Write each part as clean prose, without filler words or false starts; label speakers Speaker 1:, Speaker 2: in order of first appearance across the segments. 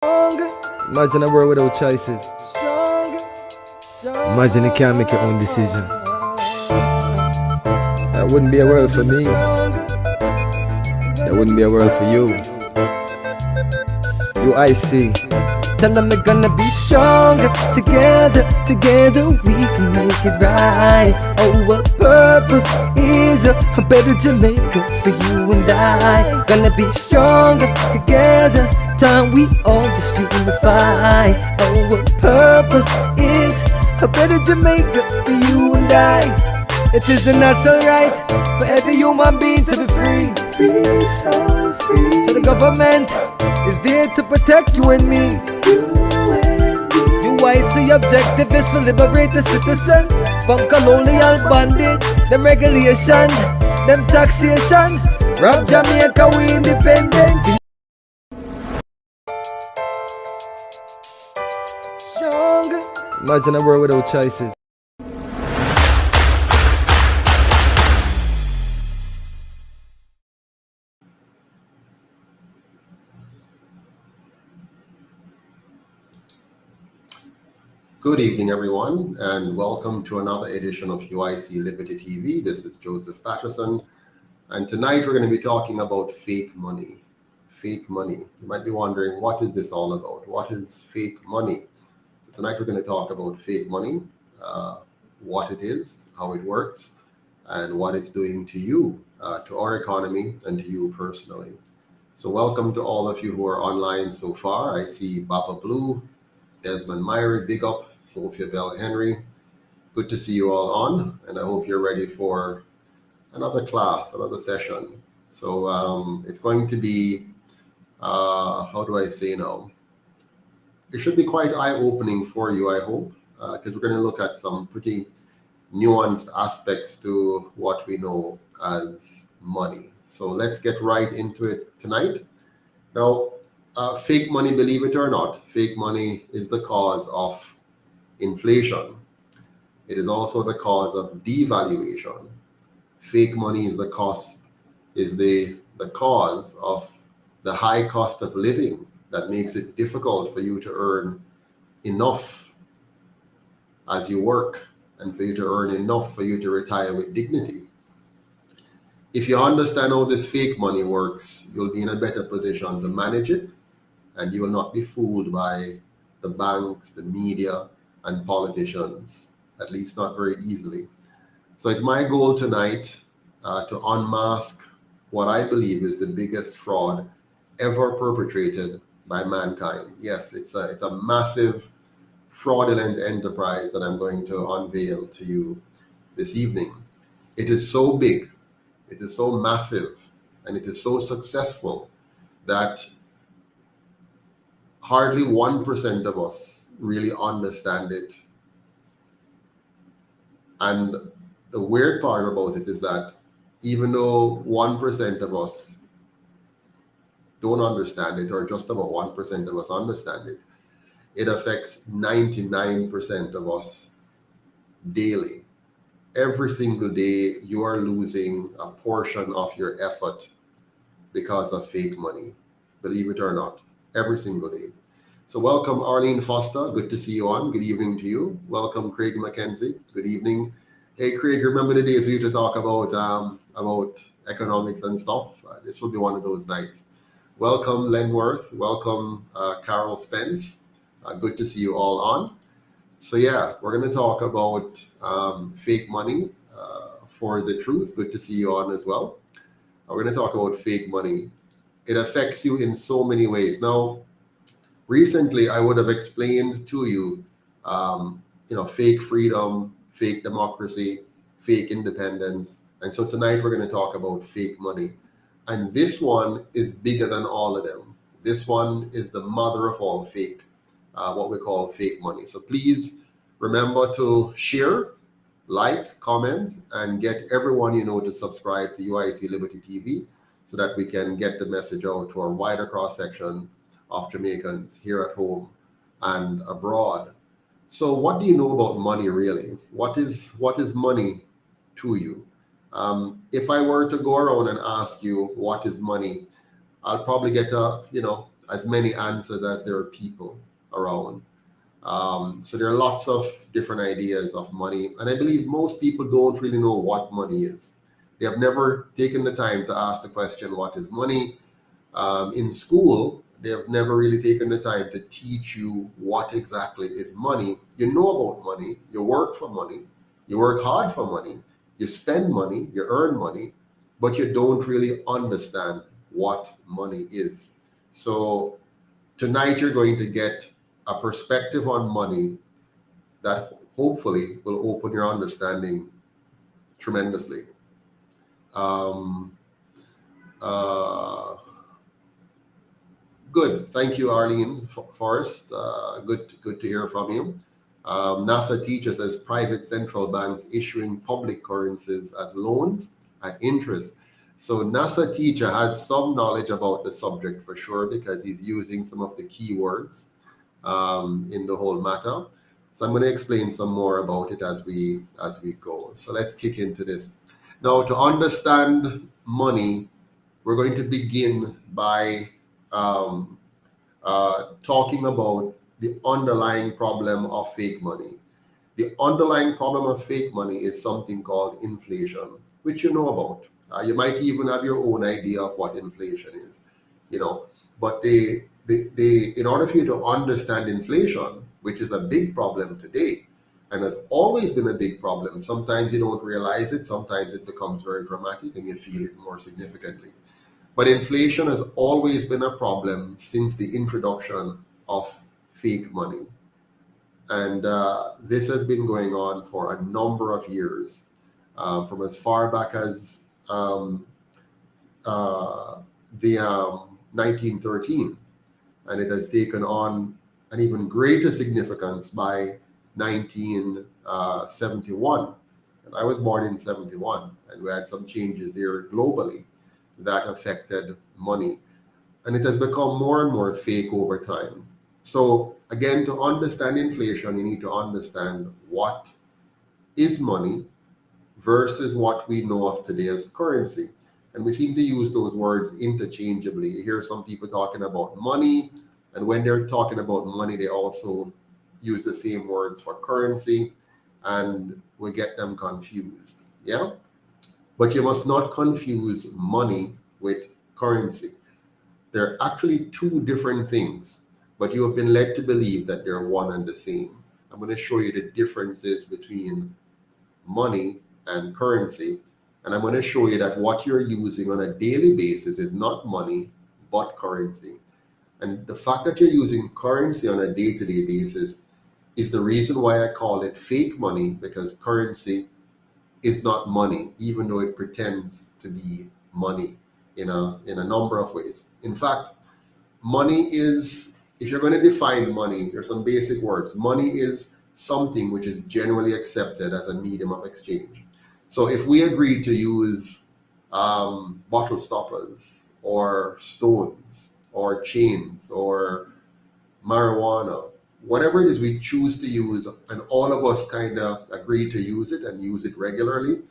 Speaker 1: Imagine a world without choices. Imagine you can't make your own decision. That wouldn't be a world for me. That wouldn't be a world for you. UIC.
Speaker 2: Tell them we're gonna be stronger. Together we can make it right. Our purpose is a better Jamaica for you and I. Gonna be stronger together. Time we all just unify. Our purpose is a better Jamaica for you and I. It is a natural right for every human being to be free. Free, so free. So the government is there to protect you and me. UIC objective is to liberate the citizens from colonial bondage, them regulation, them taxation. Rob Jamaica, we independent. Stronger.
Speaker 1: Imagine a world without choices.
Speaker 3: Good evening, everyone, and welcome to another edition of UIC Liberty TV. This is Joseph Patterson, and tonight we're going to be talking about fake money. Fake money. You might be wondering, what is this all about? What is fake money? So tonight we're going to talk about fake money, what it is, how it works, and what it's doing to you, to our economy, and to you personally. So welcome to all of you who are online so far. I see Baba Blue, Desmond Myrie, big up, Sophia Bell Henry. Good to see you all on, and I hope you're ready for another class, another session. So it's going to be, how do I say now? It should be quite eye-opening for you, I hope, because we're going to look at some pretty nuanced aspects to what we know as money. So let's get right into it tonight. Now, fake money, believe it or not, fake money is the cause of inflation. It is also the cause of devaluation. Fake money is the cause of the high cost of living that makes it difficult for you to earn enough as you work and for you to earn enough for you to retire with dignity. If you understand how this fake money works, you'll be in a better position to manage it, and you will not be fooled by the banks, the media, and politicians, at least not very easily. So it's my goal tonight to unmask what I believe is the biggest fraud ever perpetrated by mankind. Yes, it's a massive fraudulent enterprise that I'm going to unveil to you this evening. It is so big, it is so massive, and it is so successful that hardly 1% of us really understand it. And the weird part about it is that even though 1% of us don't understand it, or just about 1% of us understand it, it affects 99% of us daily. Every single day, you are losing a portion of your effort because of fake money, believe it or not, every single day. So welcome, Arlene Foster. Good to see you on. Good evening to you. Welcome, Craig McKenzie. Good evening. Hey, Craig, remember the days we used to talk about economics and stuff? This will be one of those nights. Welcome, Len Worth. Welcome, Carol Spence. Good to see you all on. So yeah, we're going to talk about fake money for the truth. Good to see you on as well. We're going to talk about fake money. It affects you in so many ways. Now, recently, I would have explained to you, fake freedom, fake democracy, fake independence. And so tonight we're going to talk about fake money. And this one is bigger than all of them. This one is the mother of all fake, what we call fake money. So please remember to share, like, comment, and get everyone you know to subscribe to UIC Liberty TV so that we can get the message out to a wider cross-section of Jamaicans here at home and abroad. So what do you know about money really? What is money to you? If I were to go around and ask you what is money, I'll probably get a as many answers as there are people around. So there are lots of different ideas of money, and I believe most people don't really know what money is. They have never taken the time to ask the question, what is money? In school, they have never really taken the time to teach you what exactly is money. You know about money, you work for money, you work hard for money, you spend money, you earn money, but you don't really understand what money is. So tonight you're going to get a perspective on money that hopefully will open your understanding tremendously. Good. Thank you, Arlene Forrest. Good to hear from you. NASA teaches as private central banks issuing public currencies as loans at interest. So NASA teacher has some knowledge about the subject for sure, because he's using some of the key words in the whole matter. So I'm going to explain some more about it as we go. So let's kick into this. Now, to understand money, we're going to begin by talking about the underlying problem of fake money. The underlying problem of fake money is something called inflation, which you know about. You might even have your own idea of what inflation is, but in order for you to understand inflation, which is a big problem today and has always been a big problem, sometimes you don't realize it, sometimes it becomes very dramatic and you feel it more significantly. But inflation has always been a problem since the introduction of fake money. And this has been going on for a number of years, from as far back as 1913. And it has taken on an even greater significance by 1971. And I was born in 71, and we had some changes there globally that affected money. And it has become more and more fake over time. So again, to understand inflation, you need to understand what is money versus what we know of today as currency. And we seem to use those words interchangeably. You hear some people talking about money, and when they're talking about money, they also use the same words for currency, and we get them confused. Yeah? But you must not confuse money with currency. They're actually two different things, but you have been led to believe that they're one and the same. I'm going to show you the differences between money and currency, and I'm going to show you that what you're using on a daily basis is not money, but currency. And the fact that you're using currency on a day-to-day basis is the reason why I call it fake money, because currency is not money, even though it pretends to be money in a number of ways. In fact, money is, if you're going to define money, there's some basic words. Money is something which is generally accepted as a medium of exchange. So if we agree to use bottle stoppers or stones or chains or marijuana, whatever it is we choose to use, and all of us kind of agree to use it and use it regularly,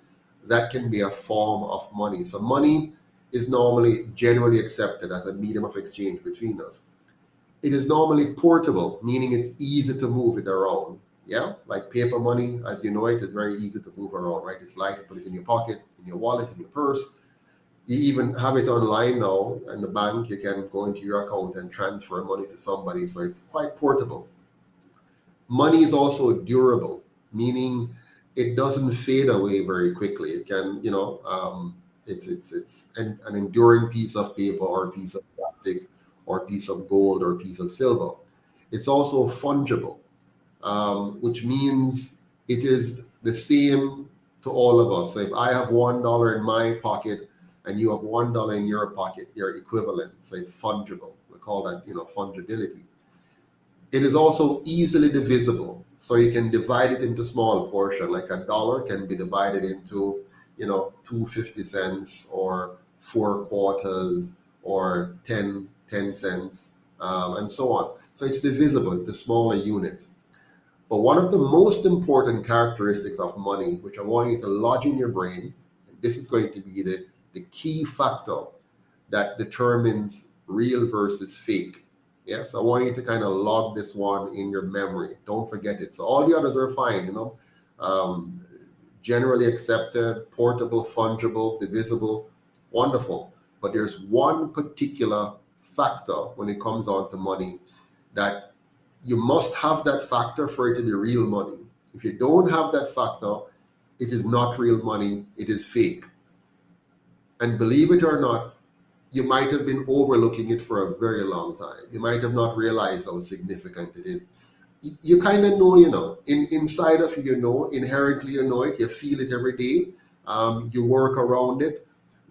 Speaker 3: that can be a form of money. So money is normally generally accepted as a medium of exchange between us. It is normally portable, meaning it's easy to move it around. Yeah, like paper money, as you know it, is very easy to move around, right? It's light, you put it in your pocket, in your wallet, in your purse. You even have it online now, in the bank, you can go into your account and transfer money to somebody, so it's quite portable. Money is also durable, meaning it doesn't fade away very quickly. It can, it's an enduring piece of paper or a piece of plastic or a piece of gold or a piece of silver. It's also fungible, which means it is the same to all of us. So if I have $1 in my pocket and you have $1 in your pocket, they're equivalent. So it's fungible. We call that, fungibility. It is also easily divisible. So you can divide it into small portions, like $1 can be divided into, 2 50 cents or 4 quarters or 10 cents, and so on. So it's divisible into smaller units. But one of the most important characteristics of money, which I want you to lodge in your brain, and this is going to be the key factor that determines real versus fake, Yes, I want you to kind of log this one in your memory. Don't forget it. So all the others are fine, generally accepted, portable, fungible, divisible, wonderful. But there's one particular factor when it comes on to money that you must have that factor for it to be real money. If you don't have that factor, it is not real money, it is fake. And believe it or not, you might have been overlooking it for a very long time. You might have not realized how significant it is. You kind of know, inside of you, inherently you know it, you feel it every day, you work around it,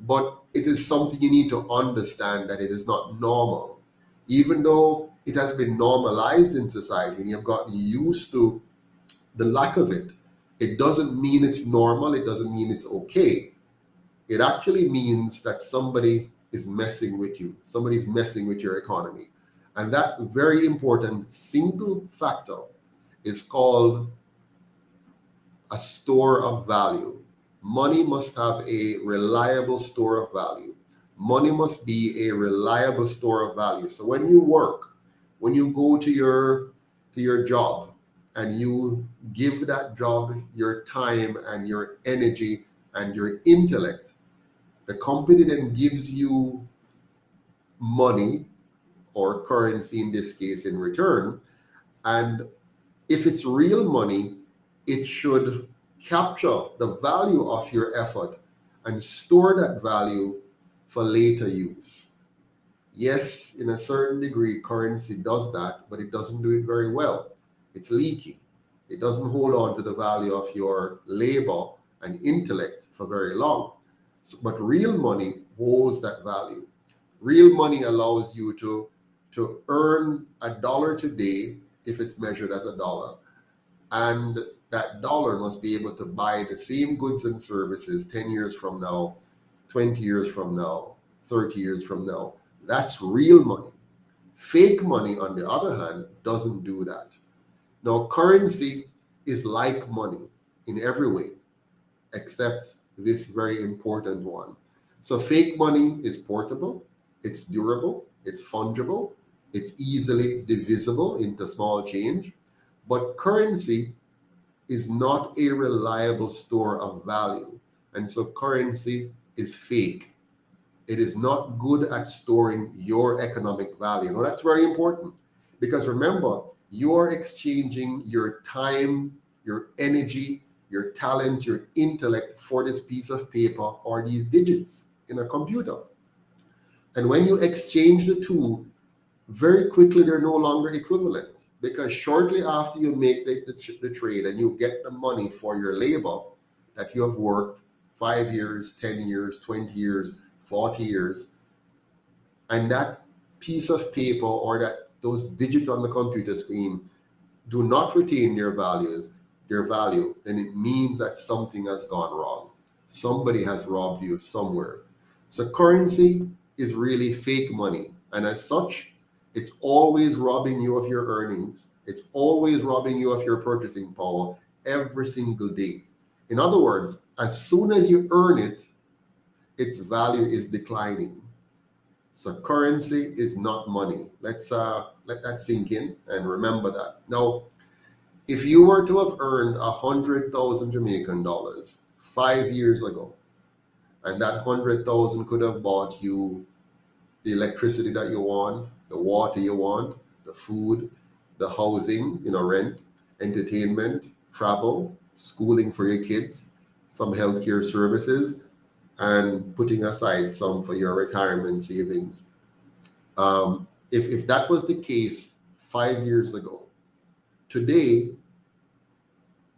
Speaker 3: but it is something you need to understand that it is not normal. Even though it has been normalized in society and you've gotten used to the lack of it, it doesn't mean it's normal, it doesn't mean it's okay. It actually means that somebody is messing with you. Somebody's messing with your economy. And that very important single factor is called a store of value. Money must have a reliable store of value. Money must be a reliable store of value. So when you work, when you go to your job and you give that job your time and your energy and your intellect, the company then gives you money or currency in this case in return. And if it's real money, it should capture the value of your effort and store that value for later use. Yes, in a certain degree, currency does that, but it doesn't do it very well. It's leaky. It doesn't hold on to the value of your labor and intellect for very long. But real money holds that value. Real money allows you to earn $1 today if it's measured as $1. And that dollar must be able to buy the same goods and services 10 years from now, 20 years from now, 30 years from now. That's real money. Fake money, on the other hand, doesn't do that. Now, currency is like money in every way, except this very important one. So fake money is portable, it's durable, it's fungible, it's easily divisible into small change, but currency is not a reliable store of value. And so currency is fake. It is not good at storing your economic value. Now that's very important because remember, you're exchanging your time, your energy, your talent, your intellect for this piece of paper or these digits in a computer. And when you exchange the two, very quickly they're no longer equivalent, because shortly after you make the trade and you get the money for your labor that you have worked 5 years, 10 years, 20 years, 40 years, and that piece of paper or those digits on the computer screen do not retain their value, then it means that something has gone wrong. Somebody has robbed you somewhere. So currency is really fake money. And as such, it's always robbing you of your earnings. It's always robbing you of your purchasing power every single day. In other words, as soon as you earn it, its value is declining. So currency is not money. Let's let that sink in and remember that. Now, if you were to have earned 100,000 Jamaican dollars 5 years ago, and that 100,000 could have bought you the electricity that you want, the water you want, the food, the housing, rent, entertainment, travel, schooling for your kids, some healthcare services, and putting aside some for your retirement savings. If that was the case 5 years ago, today,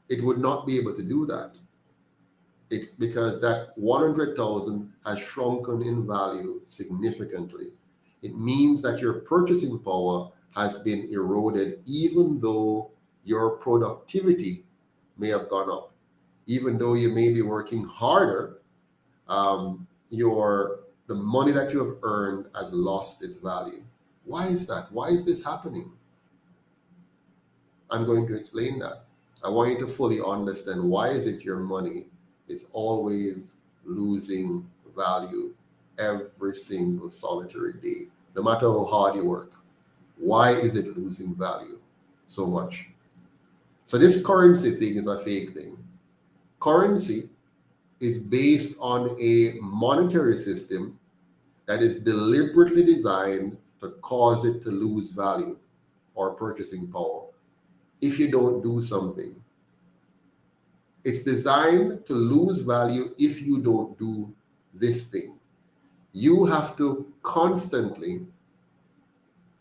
Speaker 3: it would not be able to do that. Because that 100,000 has shrunken in value significantly. It means that your purchasing power has been eroded, even though your productivity may have gone up. Even though you may be working harder, the money that you have earned has lost its value. Why is that? Why is this happening? I'm going to explain that. I want you to fully understand why is it your money is always losing value every single solitary day, no matter how hard you work. Why is it losing value so much? So this currency thing is a fake thing. Currency is based on a monetary system that is deliberately designed to cause it to lose value or purchasing power if you don't do something. It's designed to lose value if you don't do this thing. You have to constantly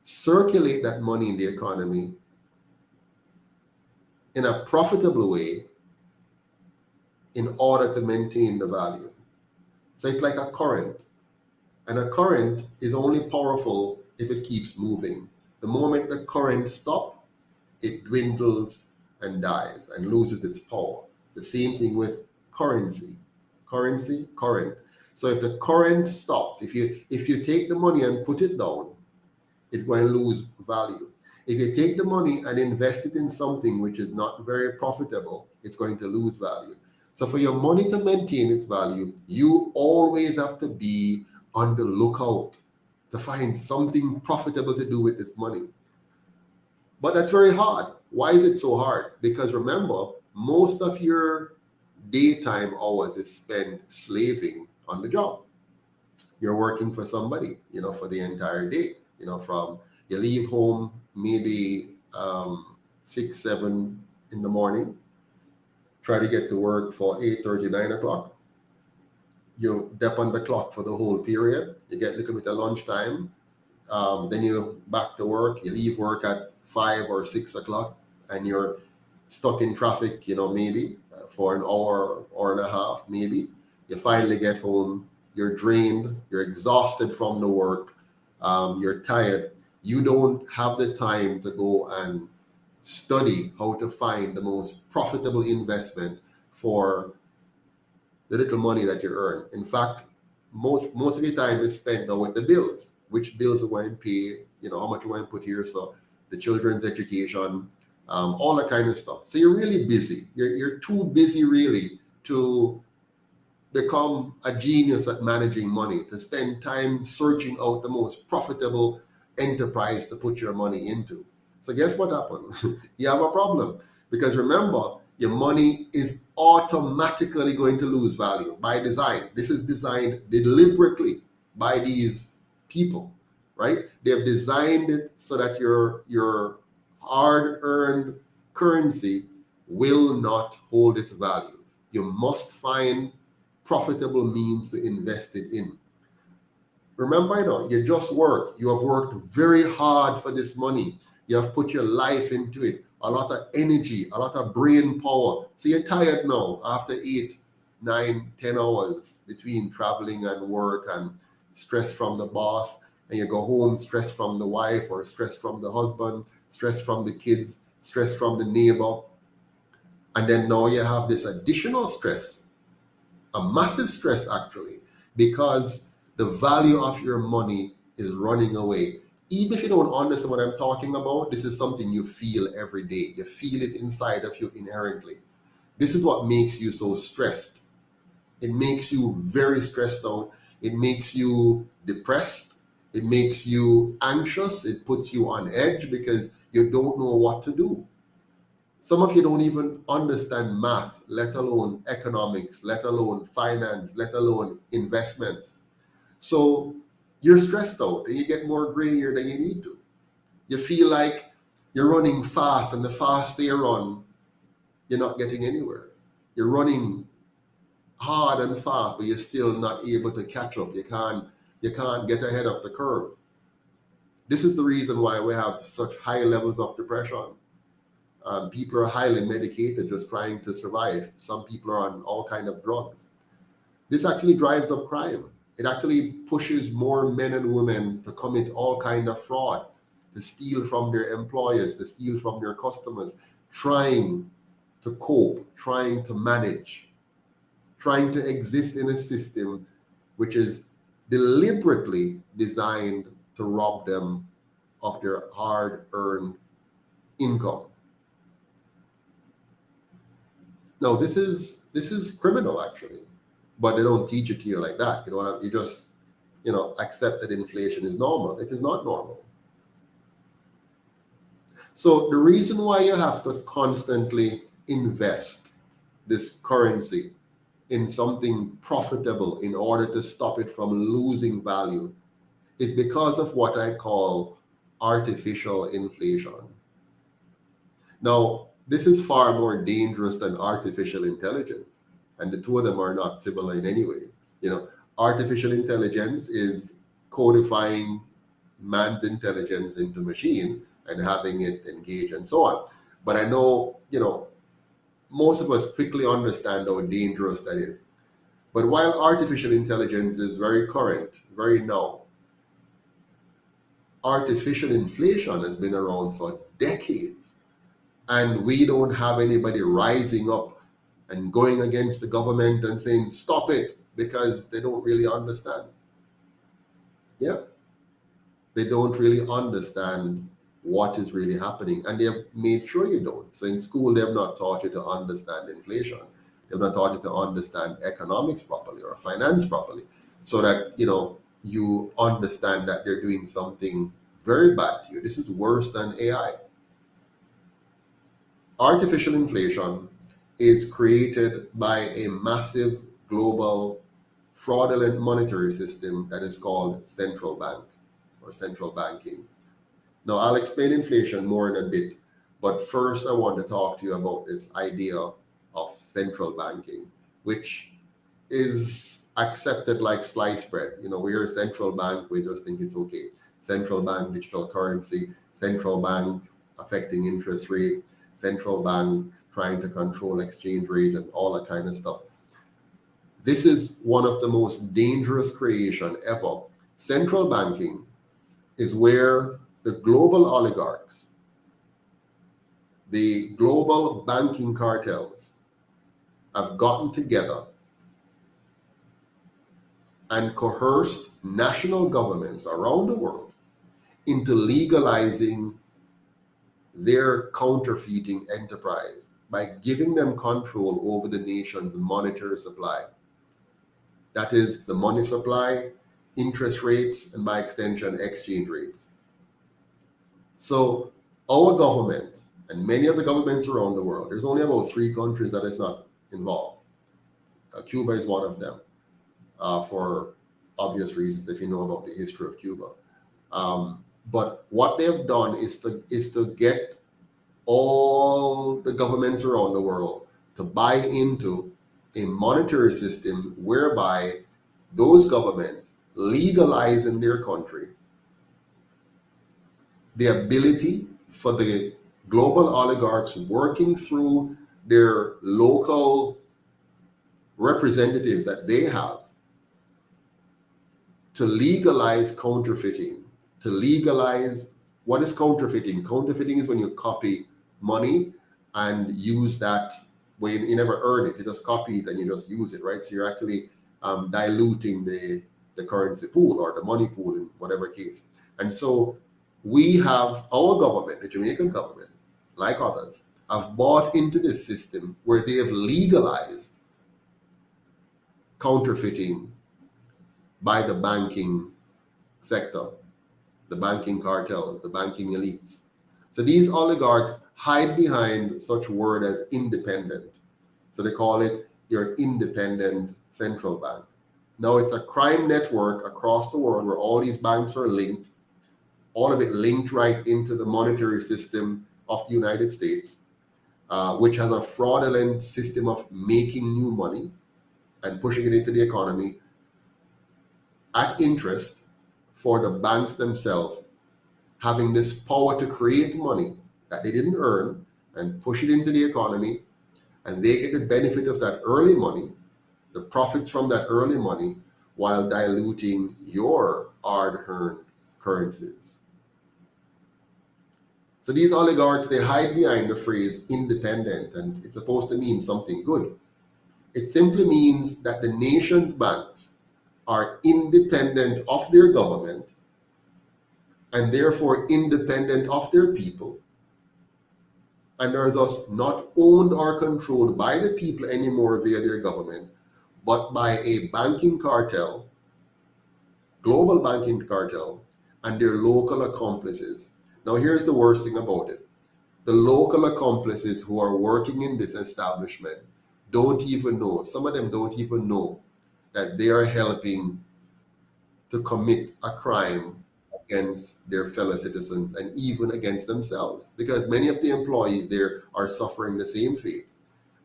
Speaker 3: circulate that money in the economy in a profitable way in order to maintain the value. So it's like a current. And a current is only powerful if it keeps moving. The moment the current stops, it dwindles and dies and loses its power. It's the same thing with currency. Currency, current. So if the current stops, if you take the money and put it down, it's going to lose value. If you take the money and invest it in something which is not very profitable, it's going to lose value. So for your money to maintain its value, you always have to be on the lookout to find something profitable to do with this money. But that's very hard. Why is it so hard? Because remember, most of your daytime hours is spent slaving on the job. You're working for somebody, for the entire day, from you leave home maybe 6, 7 in the morning, try to get to work for 8:30, 9 o'clock. You dep on the clock for the whole period. You get a little bit of lunchtime. Then you back to work. You leave work at 5 or 6 o'clock, and you're stuck in traffic, maybe for an hour and a half, maybe. You finally get home. You're drained. You're exhausted from the work. You're tired. You don't have the time to go and study how to find the most profitable investment for the little money that you earn. In fact, most of your time is spent now with the bills. Which bills are going to pay, how much are going to put here, so the children's education, all that kind of stuff. So you're really busy. You're too busy really to become a genius at managing money, to spend time searching out the most profitable enterprise to put your money into. So guess what happened? You have a problem, because remember, your money is automatically going to lose value by design. This is designed deliberately by these people, right? They have designed it so that your hard-earned currency will not hold its value. You must find profitable means to invest it in. Remember, you just work. You have worked very hard for this money. You have put your life into it, a lot of energy, a lot of brain power. So you're tired now after 8, 9, 10 hours between traveling and work and stress from the boss, and you go home stress from the wife or stress from the husband, stress from the kids, stress from the neighbor. And then now you have this additional stress, a massive stress actually, because the value of your money is running away. Even if you don't understand what I'm talking about, this is something you feel every day. You feel it inside of you inherently. This is what makes you so stressed. It makes you very stressed out. It makes you depressed. It makes you anxious. It puts you on edge because you don't know what to do. Some of you don't even understand math, let alone economics, let alone finance, let alone investments. So you're stressed out and you get more gray hair than you need to. You feel like you're running fast, and the faster you run, you're not getting anywhere. You're running hard and fast, but you're still not able to catch up. You can't get ahead of the curve. This is the reason why we have such high levels of depression. People are highly medicated just trying to survive. Some people are on all kinds of drugs. This actually drives up crime. It actually pushes more men and women to commit all kinds of fraud, to steal from their employers, to steal from their customers, trying to cope, trying to manage, trying to exist in a system which is deliberately designed to rob them of their hard-earned income. Now, this is criminal actually, but they don't teach it to you like that. You just accept that inflation is normal. It is not normal. So the reason why you have to constantly invest this currency in something profitable in order to stop it from losing value is because of what I call artificial inflation. Now, this is far more dangerous than artificial intelligence, and the two of them are not similar in any way. Artificial intelligence is codifying man's intelligence into machine and having it engage and so on. But I know, most of us quickly understand how dangerous that is. But while artificial intelligence is very current, very now, artificial inflation has been around for decades. And we don't have anybody rising up and going against the government and saying, stop it, because they don't really understand. Yeah. They don't really understand what is really happening. And they've made sure you don't. So in school, they have not taught you to understand inflation. They've not taught you to understand economics properly or finance properly, so that, you understand that they're doing something very bad to you. This is worse than AI. Artificial inflation is created by a massive global fraudulent monetary system that is called central bank or central banking. Now, I'll explain inflation more in a bit, but first I want to talk to you about this idea of central banking, which is accepted like sliced bread. We hear central bank, we just think it's okay. Central bank digital currency, central bank affecting interest rate, central bank trying to control exchange rate and all that kind of stuff. This is one of the most dangerous creation ever. Central banking is where the global oligarchs, the global banking cartels have gotten together and coerced national governments around the world into legalizing their counterfeiting enterprise by giving them control over the nation's monetary supply. That is the money supply, interest rates, and by extension, exchange rates. So our government and many of the governments around the world, there's only about 3 countries that is not involved. Cuba is one of them, for obvious reasons if you know about the history of Cuba. But what they've done is to get all the governments around the world to buy into a monetary system whereby those governments legalize in their country the ability for the global oligarchs working through their local representatives that they have to legalize counterfeiting, to legalize what is counterfeiting. Counterfeiting is when you copy money and use that when you never earn it. You just copy it and you just use it, right? So you're actually diluting the currency pool or the money pool in whatever case. And so we have our government, the Jamaican government, like others, have bought into this system where they have legalized counterfeiting by the banking sector, the banking cartels, the banking elites. So these oligarchs hide behind such word as independent. So they call it your independent central bank. Now it's a crime network across the world where all these banks are linked, all of it linked right into the monetary system of the United States, which has a fraudulent system of making new money and pushing it into the economy at interest for the banks themselves, having this power to create money that they didn't earn and push it into the economy, and they get the benefit of that early money, the profits from that early money, while diluting your hard-earned currencies. So these oligarchs, they hide behind the phrase independent, and it's supposed to mean something good. It simply means that the nation's banks are independent of their government and therefore independent of their people, and are thus not owned or controlled by the people anymore via their government, but by a banking cartel, global banking cartel, and their local accomplices. Now here's the worst thing about it. the local accomplices who are working in this establishment don't even know, some of them don't even know that they are helping to commit a crime against their fellow citizens and even against themselves, because many of the employees there are suffering the same fate.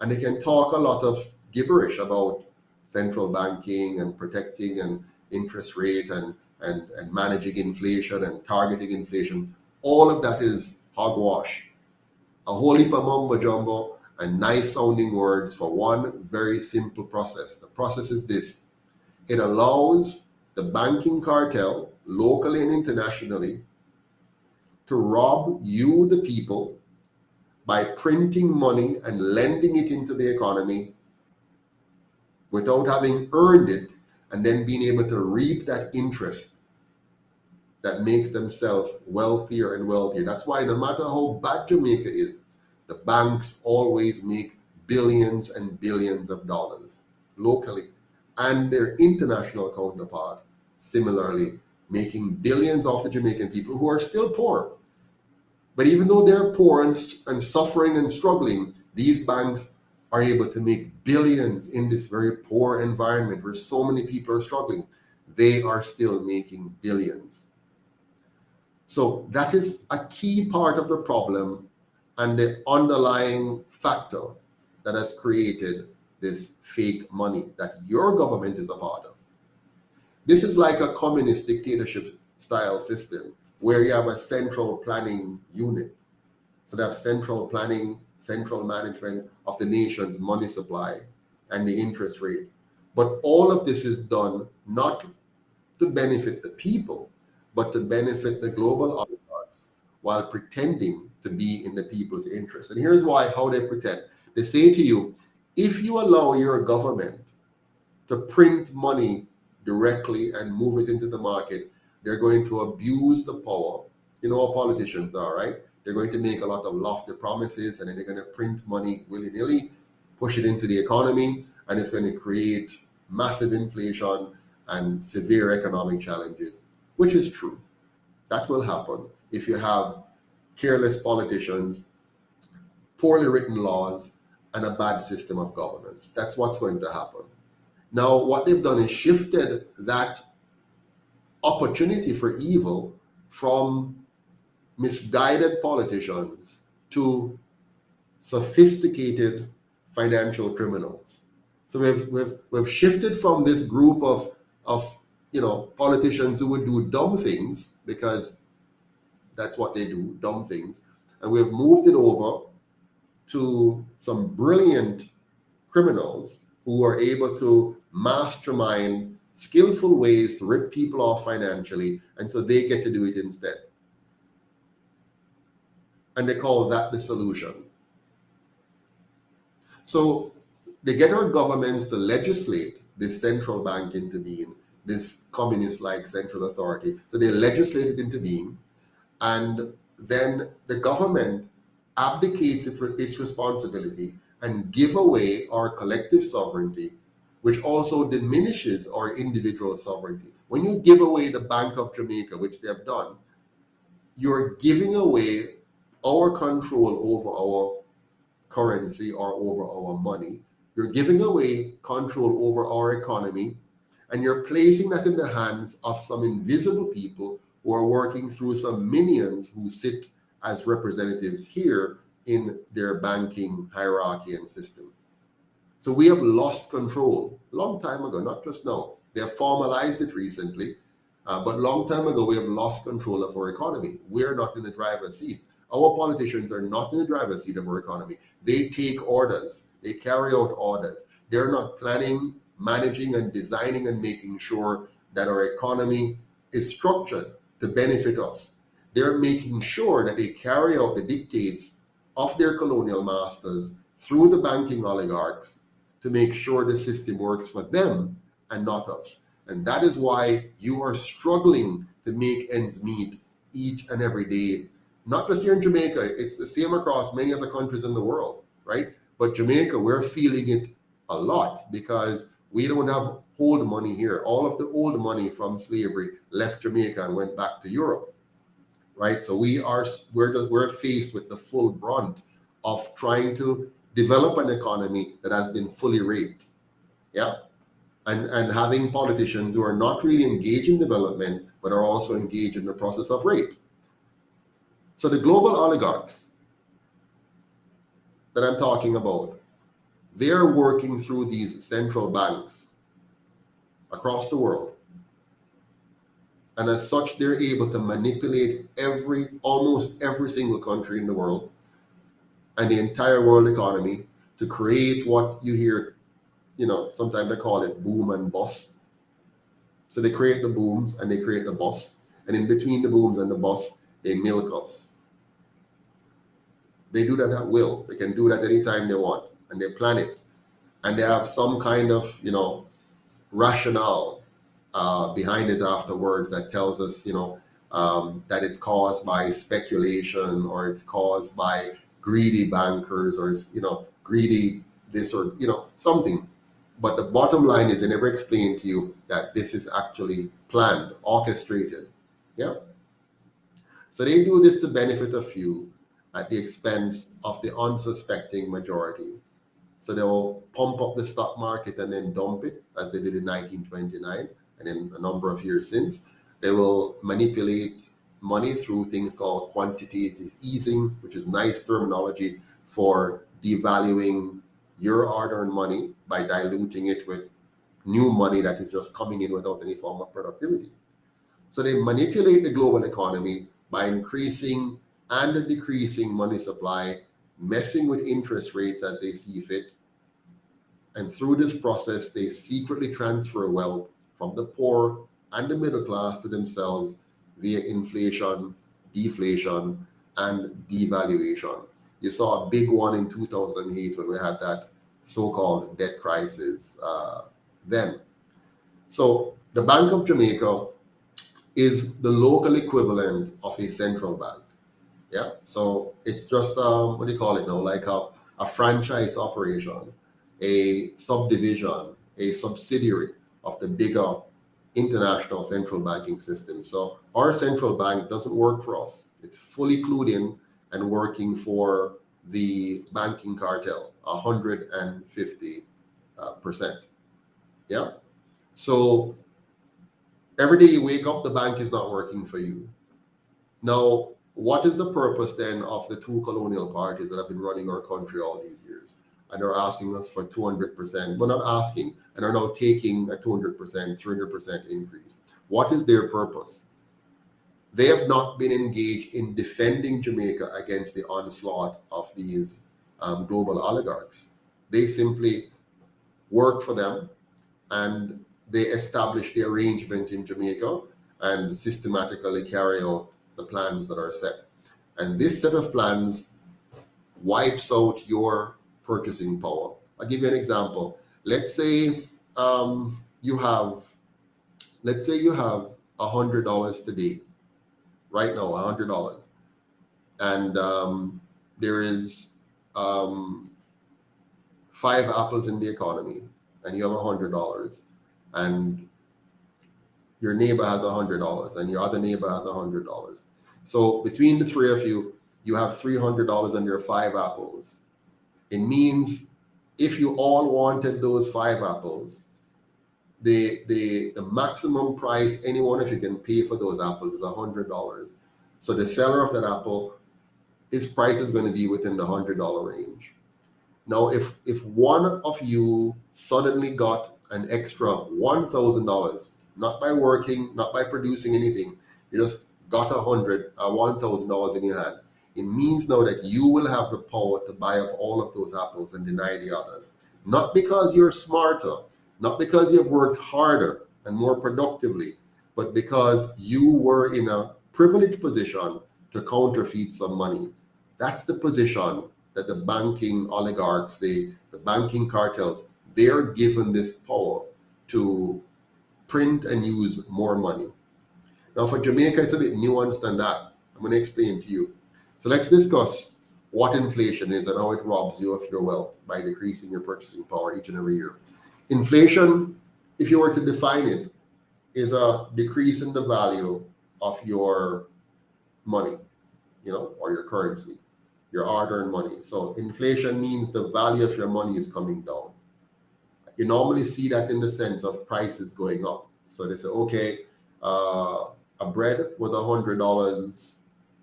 Speaker 3: And they can talk a lot of gibberish about central banking and protecting and interest rate and managing inflation and targeting inflation. All of that is hogwash. A whole heap of mumbo jumbo and nice sounding words for one very simple process. The process is this: it allows the banking cartel, locally and internationally, to rob you, the people, by printing money and lending it into the economy without having earned it, and then being able to reap that interest that makes themselves wealthier and wealthier. That's why no matter how bad Jamaica is, the banks always make billions and billions of dollars locally, and their international counterpart similarly making billions off the Jamaican people who are still poor. But even though they're poor and suffering and struggling, these banks are able to make billions in this very poor environment where so many people are struggling. They are still making billions. So that is a key part of the problem and the underlying factor that has created this fake money that your government is a part of. This is like a communist dictatorship style system where you have a central planning unit. So they have central planning, central management of the nation's money supply and the interest rate. But all of this is done not to benefit the people, but to benefit the global oligarchs while pretending to be in the people's interest. And here's how they pretend. They say to you, if you allow your government to print money directly and move it into the market, they're going to abuse the power. You know how politicians are, right? They're going to make a lot of lofty promises, and then they're going to print money willy-nilly, push it into the economy, and it's going to create massive inflation and severe economic challenges, which is true. That will happen if you have careless politicians, poorly written laws, and a bad system of governance. That's what's going to happen. Now, what they've done is shifted that opportunity for evil from misguided politicians to sophisticated financial criminals. So we've shifted from this group of politicians who would do dumb things, because that's what they do, dumb things, and we've moved it over to some brilliant criminals who are able to mastermind skillful ways to rip people off financially, and so they get to do it instead. And they call that the solution. So they get our governments to legislate this central bank into being, this communist-like central authority. So they legislate it into being, and then the government abdicates its responsibility and give away our collective sovereignty, which also diminishes our individual sovereignty. When you give away the Bank of Jamaica, which they have done, you're giving away our control over our currency or over our money. You're giving away control over our economy, and you're placing that in the hands of some invisible people who are working through some minions who sit as representatives here in their banking hierarchy and system. So we have lost control long time ago, not just now. They have formalized it recently, but long time ago we have lost control of our economy. We're not in the driver's seat. Our politicians are not in the driver's seat of our economy. They take orders. They carry out orders. They're not planning, managing, and designing and making sure that our economy is structured to benefit us. They're making sure that they carry out the dictates of their colonial masters through the banking oligarchs to make sure the system works for them and not us. And that is why you are struggling to make ends meet each and every day. Not just here in Jamaica, it's the same across many other countries in the world, right? But Jamaica, we're feeling it a lot because we don't have old money here. All of the old money from slavery left Jamaica and went back to Europe. right? So we're faced with the full brunt of trying to develop an economy that has been fully raped, yeah, and having politicians who are not really engaged in development but are also engaged in the process of rape. So the global oligarchs that I'm talking about, they're working through these central banks across the world. And as such, they're able to manipulate almost every single country in the world and the entire world economy to create what you hear, sometimes they call it boom and bust. So they create the booms and they create the bust. And in between the booms and the bust, they milk us. They do that at will. They can do that anytime they want, and they plan it. And they have some kind of, rationale behind it afterwards that tells us, that it's caused by speculation, or it's caused by greedy bankers, or greedy this, or something. But the bottom line is they never explain to you that this is actually planned, orchestrated. Yeah. So they do this to benefit a few at the expense of the unsuspecting majority. So they'll pump up the stock market and then dump it, as they did in 1929 and in a number of years since. They will manipulate money through things called quantitative easing, which is nice terminology for devaluing your hard-earned money by diluting it with new money that is just coming in without any form of productivity. So they manipulate the global economy by increasing and decreasing money supply, messing with interest rates as they see fit. And through this process, they secretly transfer wealth from the poor and the middle class to themselves via inflation, deflation, and devaluation. You saw a big one in 2008 when we had that so-called debt crisis then. So the Bank of Jamaica is the local equivalent of a central bank. Yeah, so it's just what do you call it now? Like a franchise operation, a subdivision, a subsidiary of the bigger international central banking system. So our central bank doesn't work for us. It's fully clued in and working for the banking cartel, 150%. Yeah. So every day you wake up, the bank is not working for you. Now, what is the purpose then of the two colonial parties that have been running our country all these years? And they're asking us for 200%, but not asking, and are now taking a 200%, 300% increase. What is their purpose? They have not been engaged in defending Jamaica against the onslaught of these global oligarchs. They simply work for them, and they establish the arrangement in Jamaica and systematically carry out the plans that are set. And this set of plans wipes out your purchasing power. I'll give you an example. Let's say you have $100 today, right now, $100, and there is 5 apples in the economy, and you have $100, and your neighbor has $100, and your other neighbor has $100. So between the three of you, you have $300 on your 5 apples. It means if you all wanted those 5 apples, the maximum price any one of you can pay for those apples is $100. So the seller of that apple, his price is going to be within the $100 range. Now, if one of you suddenly got an extra $1,000, not by working, not by producing anything, you just got $1,000 in your hand, it means now that you will have the power to buy up all of those apples and deny the others. Not because you're smarter, not because you've worked harder and more productively, but because you were in a privileged position to counterfeit some money. That's the position that the banking oligarchs, the banking cartels, they're given this power to print and use more money. Now for Jamaica, it's a bit nuanced than that. I'm going to explain to you. So let's discuss what inflation is and how it robs you of your wealth by decreasing your purchasing power each and every year. Inflation, if you were to define it, is a decrease in the value of your money, or your currency, your hard-earned money. So inflation means the value of your money is coming down. You normally see that in the sense of prices going up. So they say, okay, a bread was $100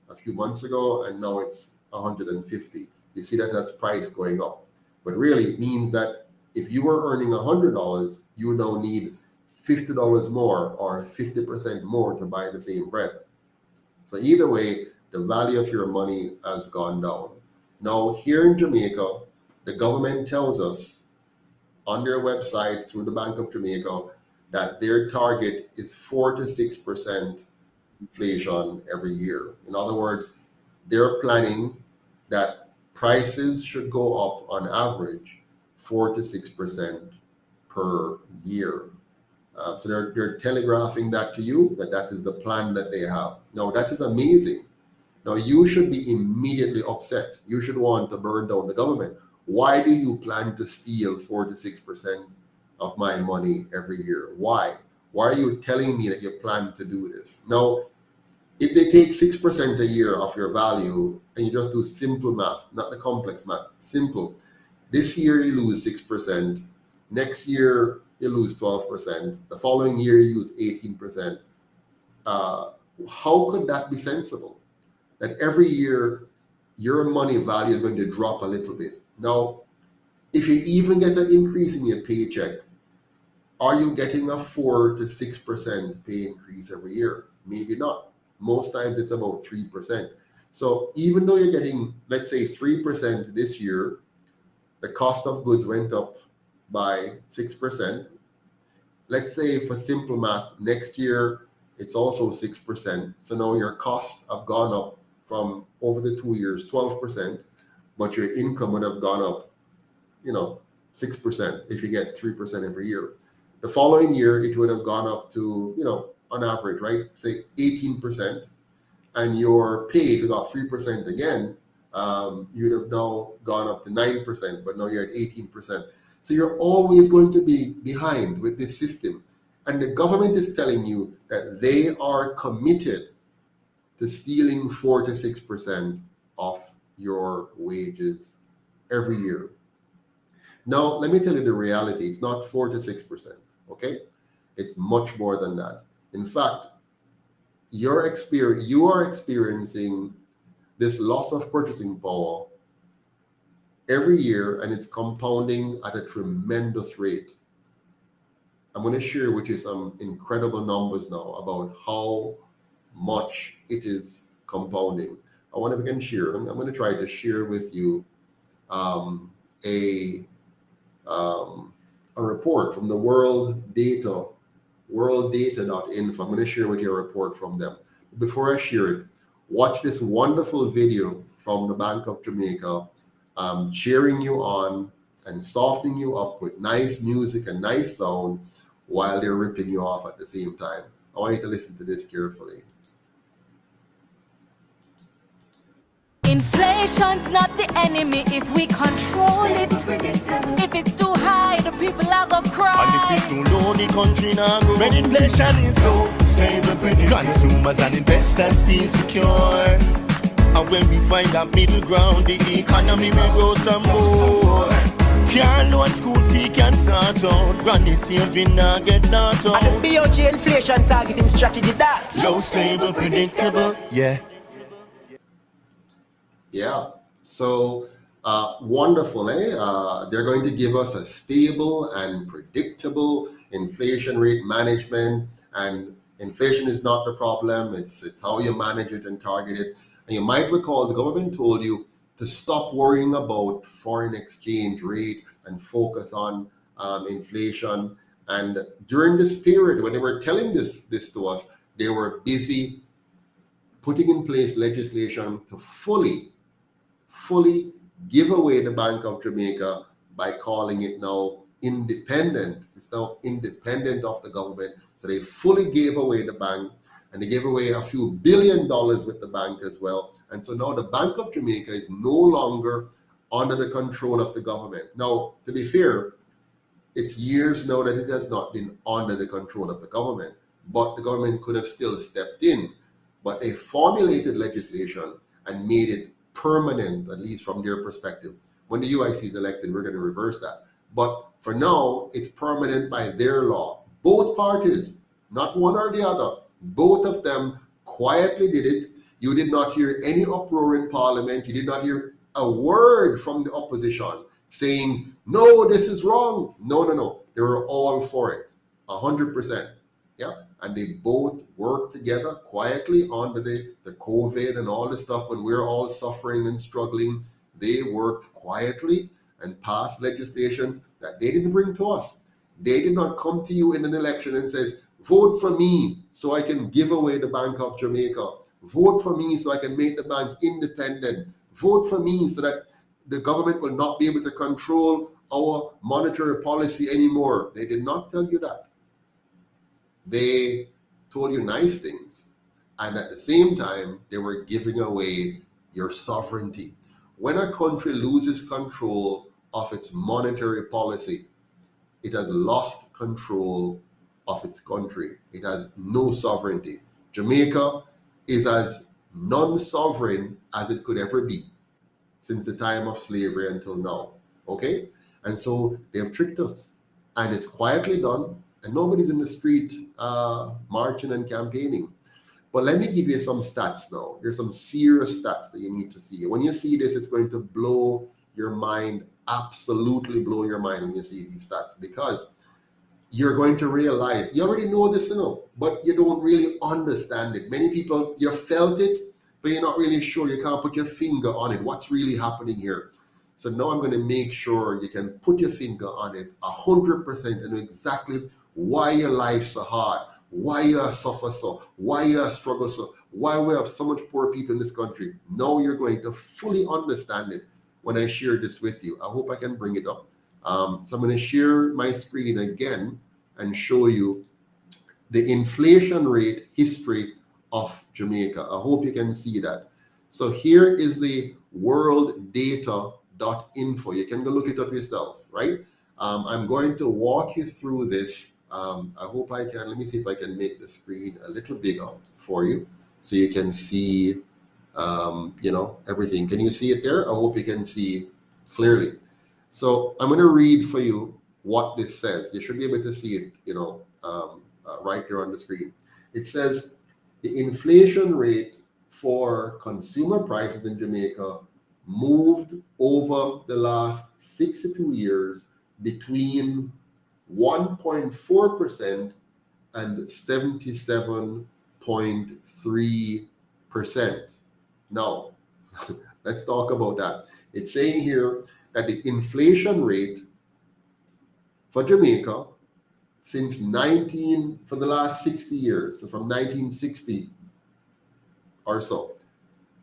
Speaker 3: a few months ago, and now it's $150. You see that as price going up. But really, it means that if you were earning $100, you now need $50 more or 50% more to buy the same bread. So either way, the value of your money has gone down. Now, here in Jamaica, the government tells us on their website through the Bank of Jamaica that their target is 4 to 6% inflation every year. In other words, they're planning that prices should go up on average 4 to 6% per year. So they're telegraphing that to you, that is the plan that they have. Now, that is amazing. Now, you should be immediately upset. You should want to burn down the government. Why do you plan to steal 4 to 6% of my money every year? Why? Why are you telling me that you plan to do this? Now, if they take 6% a year of your value and you just do simple math, not the complex math, simple. This year you lose 6%. Next year you lose 12%. The following year you lose 18%. How could that be sensible? That every year your money value is going to drop a little bit. Now, if you even get an increase in your paycheck, are you getting a 4 to 6% pay increase every year? Maybe not. Most times it's about 3%. So even though you're getting, let's say, 3% this year, the cost of goods went up by 6%. Let's say for simple math, next year it's also 6%. So now your costs have gone up from over the 2 years, 12%, but your income would have gone up, 6% if you get 3% every year. The following year, it would have gone up to, on average, right, say 18%, and your pay, if you got 3% again, you'd have now gone up to 9%, but now you're at 18%. So you're always going to be behind with this system. And the government is telling you that they are committed to stealing 4 to 6% of your wages every year. Now, let me tell you the reality. It's not 4 to 6%, okay? It's much more than that. In fact, you are experiencing this loss of purchasing power every year, and it's compounding at a tremendous rate. I'm going to share with you some incredible numbers now about how much it is compounding. I wonder if I can share. I'm going to try to share with you a report from the worlddata.info. I'm going to share with you a report from them. Before I share it, watch this wonderful video from the Bank of Jamaica, cheering you on and softening you up with nice music and nice sound while they're ripping you off at the same time. I want you to listen to this carefully.
Speaker 4: Inflation's not the enemy if we control it. If it's too high, the people are gonna cry.
Speaker 5: And if it's too low, the country now go. When inflation is low, stable, predictable. Consumers and investors feel secure. And when we find that middle ground, the economy will grow some more. Car loan, school fee can start out. Granny saving now get knocked out.
Speaker 2: And the BOG inflation targeting strategy that
Speaker 5: low, stable, predictable, yeah.
Speaker 3: Yeah, so wonderful, eh? They're going to give us a stable and predictable inflation rate management, and inflation is not the problem. It's how you manage it and target it. And you might recall the government told you to stop worrying about foreign exchange rate and focus on inflation. And during this period, when they were telling this to us, they were busy putting in place legislation to fully give away the Bank of Jamaica by calling it now independent. It's now independent of the government. So they fully gave away the bank, and they gave away a few $1 billion with the bank as well. And so now the Bank of Jamaica is no longer under the control of the government. Now, to be fair, it's years now that it has not been under the control of the government, but the government could have still stepped in. but they formulated legislation and made it permanent, at least from their perspective. When the UIC is elected, we're going to reverse that. But for now, it's permanent by their law. Both parties, not one or the other, both of them quietly did it. You did not hear any uproar in Parliament. You did not hear a word from the opposition saying, no, this is wrong. No. They were all for it, 100%. Yeah, and they both worked together quietly under the COVID and all the stuff when we're all suffering and struggling. They worked quietly and passed legislations that they didn't bring to us. They did not come to you in an election and says, vote for me so I can give away the Bank of Jamaica. Vote for me so I can make the bank independent. Vote for me so that the government will not be able to control our monetary policy anymore. They did not tell you that. They told you nice things, and at the same time, they were giving away your sovereignty. When a country loses control of its monetary policy, it has lost control of its country. It has no sovereignty. Jamaica is as non-sovereign as it could ever be since the time of slavery until now. Okay? And so they have tricked us, and it's quietly done. And nobody's in the street marching and campaigning. But let me give you some stats now. There's some serious stats that you need to see. When you see this, it's going to blow your mind, absolutely blow your mind when you see these stats, because you're going to realize, you already know this, but you don't really understand it. Many people, you felt it, but you're not really sure. You can't put your finger on it. What's really happening here? So now I'm going to make sure you can put your finger on it 100% and know exactly why your life's so hard, why you suffer so, why you struggle so, why we have so much poor people in this country. Now you're going to fully understand it when I share this with you. I hope I can bring it up. So I'm going to share my screen again and show you the inflation rate history of Jamaica. I hope you can see that. So here is the worlddata.info. You can go look it up yourself, right? I'm going to walk you through this. I hope I can. Let me see if I can make the screen a little bigger for you so you can see, everything. Can you see it there? I hope you can see clearly. So I'm going to read for you what this says. You should be able to see it, right there on the screen. It says the inflation rate for consumer prices in Jamaica moved over the last 62 years between 1.4% and 77.3%. Now, let's talk about that. It's saying here that the inflation rate for Jamaica for the last 60 years, so from 1960 or so,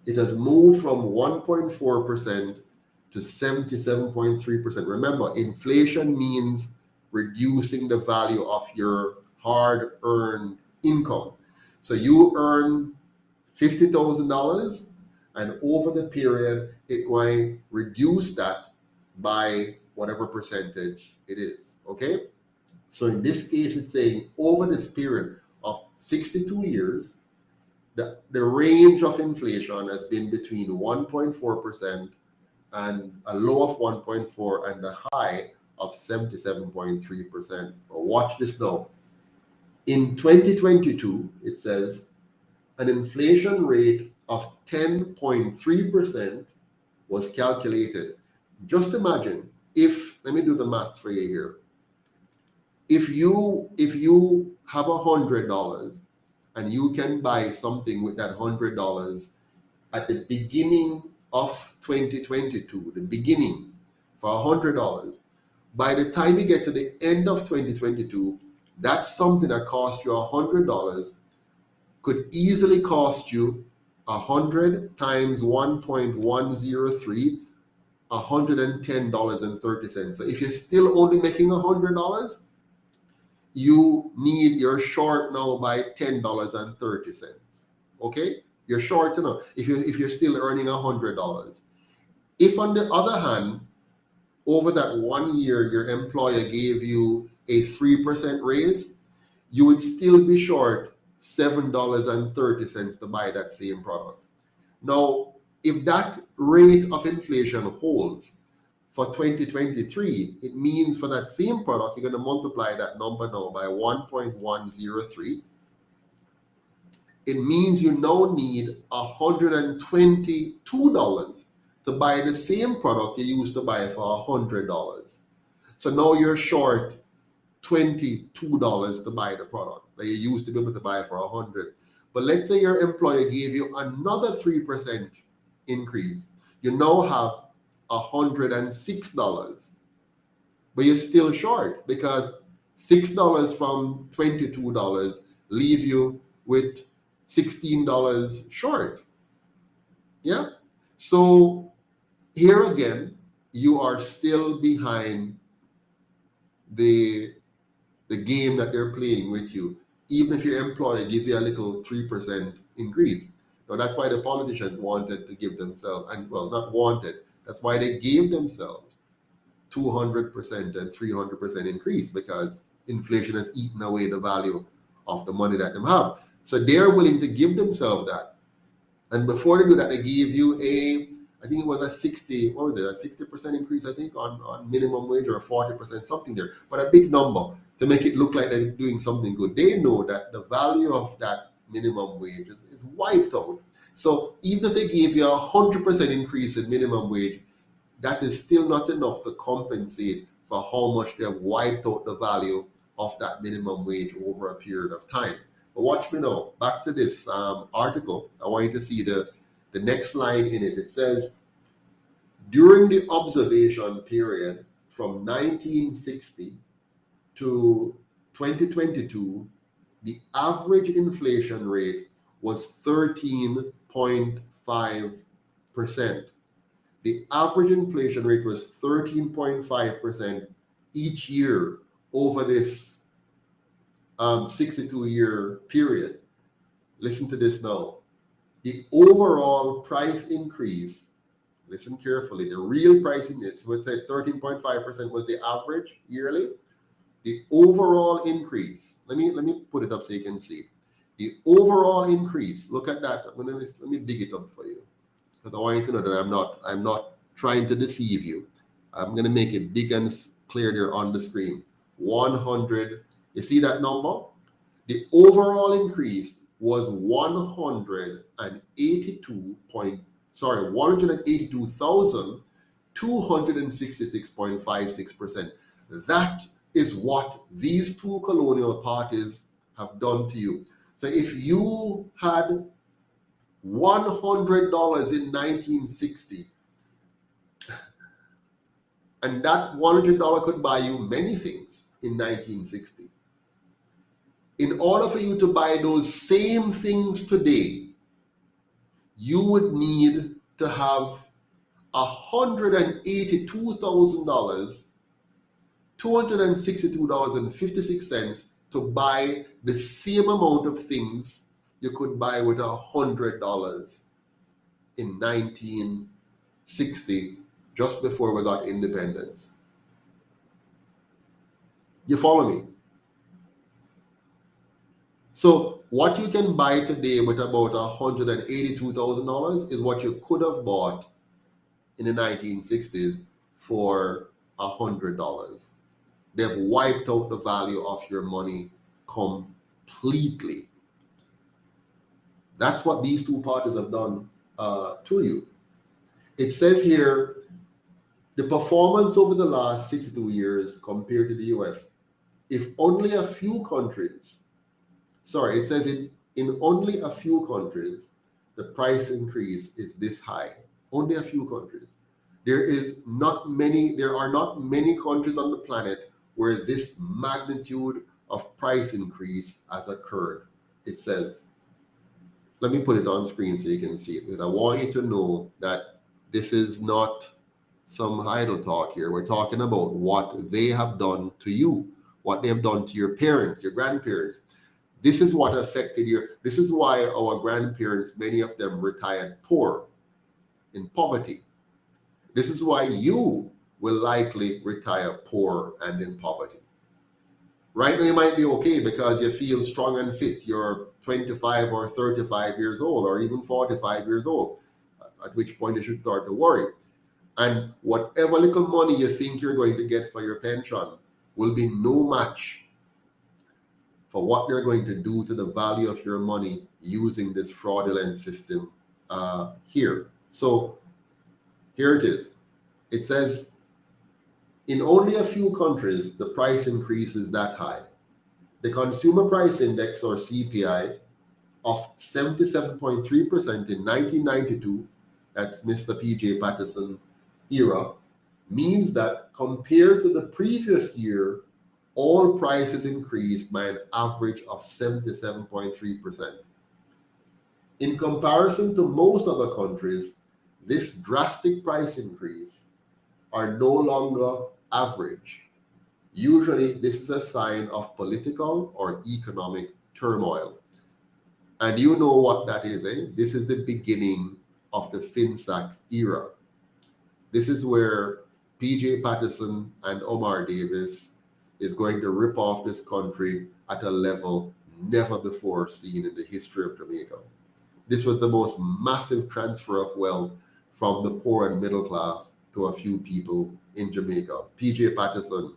Speaker 3: it has moved from 1.4% to 77.3%. Remember, inflation means reducing the value of your hard-earned income. So you earn $50,000, and over the period, it going reduce that by whatever percentage it is, okay? So in this case, it's saying over this period of 62 years, the range of inflation has been between 1.4% and a low of 1.4 and a high of 77.3%. But watch this now. In 2022, it says an inflation rate of 10.3% was calculated. Just imagine let me do the math for you here. If you have $100 and you can buy something with that $100 at the beginning of 2022, the beginning for $100, by the time you get to the end of 2022, that's something that cost you $100 could easily cost you 100 times 1.103, $110.30. So if you're still only making $100, you're short now by $10.30. Okay, you're short enough if you're still earning $100. If on the other hand, over that 1 year, your employer gave you a 3% raise, you would still be short $7.30 to buy that same product. Now, if that rate of inflation holds for 2023, it means for that same product, you're going to multiply that number now by 1.103. It means you now need $122 to buy the same product you used to buy for $100. So now you're short $22 to buy the product that you used to be able to buy for $100. But let's say your employer gave you another 3% increase. You now have $106, but you're still short because $6 from $22 leave you with $16 short. Yeah. So here again, you are still behind the game that they're playing with you, even if your employer give you a little 3% increase. Now that's why the politicians wanted to give themselves, and well, not wanted, that's why they gave themselves 200% and 300% increase, because inflation has eaten away the value of the money that they have. So they're willing to give themselves that. And before they do that, they gave you I think it was a 60% increase, I think, on minimum wage, or a 40%, something there, but a big number to make it look like they're doing something good. They know that the value of that minimum wage is wiped out. So even if they gave you a 100% increase in minimum wage, that is still not enough to compensate for how much they have wiped out the value of that minimum wage over a period of time. But watch me now. Back to this article. I want you to see the next line in it. It says, during the observation period from 1960 to 2022, the average inflation rate was 13.5%. The average inflation rate was 13.5% each year over this 62-year period. Listen to this now. The overall price increase, listen carefully, the real pricing is, let's say 13.5% was the average yearly. The overall increase, let me put it up so you can see. The overall increase, look at that. Let me dig it up for you, because I want you to know that I'm not trying to deceive you. I'm going to make it big and clear there on the screen. 100, you see that number? The overall increase was 182,266.56%. That is what these two colonial parties have done to you. So if you had $100 in 1960, and that $100 could buy you many things in 1960. In order for you to buy those same things today, you would need to have $182,000, $262.56 to buy the same amount of things you could buy with $100 in 1960, just before we got independence. You follow me? So what you can buy today with about $182,000 is what you could have bought in the 1960s for $100. They've wiped out the value of your money completely. That's what these two parties have done to you. It says here, the performance over the last 62 years compared to the US, if only a few countries, it says in only a few countries, the price increase is this high. Only a few countries. There are not many countries on the planet where this magnitude of price increase has occurred. It says, let me put it on screen so you can see it, because I want you to know that this is not some idle talk here. We're talking about what they have done to you, what they have done to your parents, your grandparents. This is what affected this is why our grandparents, many of them retired poor, in poverty. This is why you will likely retire poor and in poverty. Right now you might be okay because you feel strong and fit. You're 25 or 35 years old, or even 45 years old, at which point you should start to worry. And whatever little money you think you're going to get for your pension will be no match for what they're going to do to the value of your money using this fraudulent system here. So here it is. It says, in only a few countries, the price increase is that high. The Consumer Price Index, or CPI, of 77.3% in 1992, that's Mr. P.J. Patterson era, means that compared to the previous year, all prices increased by an average of 77.3%. In comparison to most other countries, this drastic price increase are no longer average. Usually, this is a sign of political or economic turmoil. And you know what that is, eh? This is the beginning of the FinSac era. This is where P.J. Patterson and Omar Davis is going to rip off this country at a level never before seen in the history of Jamaica. This was the most massive transfer of wealth from the poor and middle class to a few people in Jamaica. P.J. Patterson,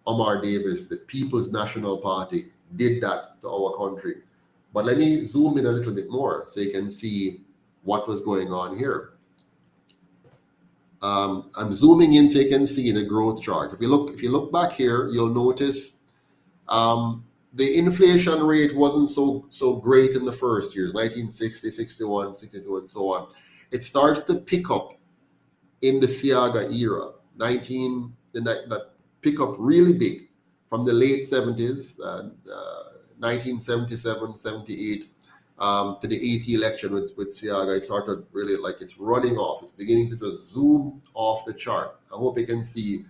Speaker 3: Omar Davis, the People's National Party did that to our country. But let me zoom in a little bit more so you can see what was going on here. I'm zooming in so you can see the growth chart. If you look back here, you'll notice the inflation rate wasn't so great in the first years, 1960, 61, 62, and so on. It starts to pick up in the Siaga era, that pick up really big from the late 70s, 1977, 78, to the 80 election with Siaga. It started really like it's running off. It's beginning to just zoom off the chart. I hope you can see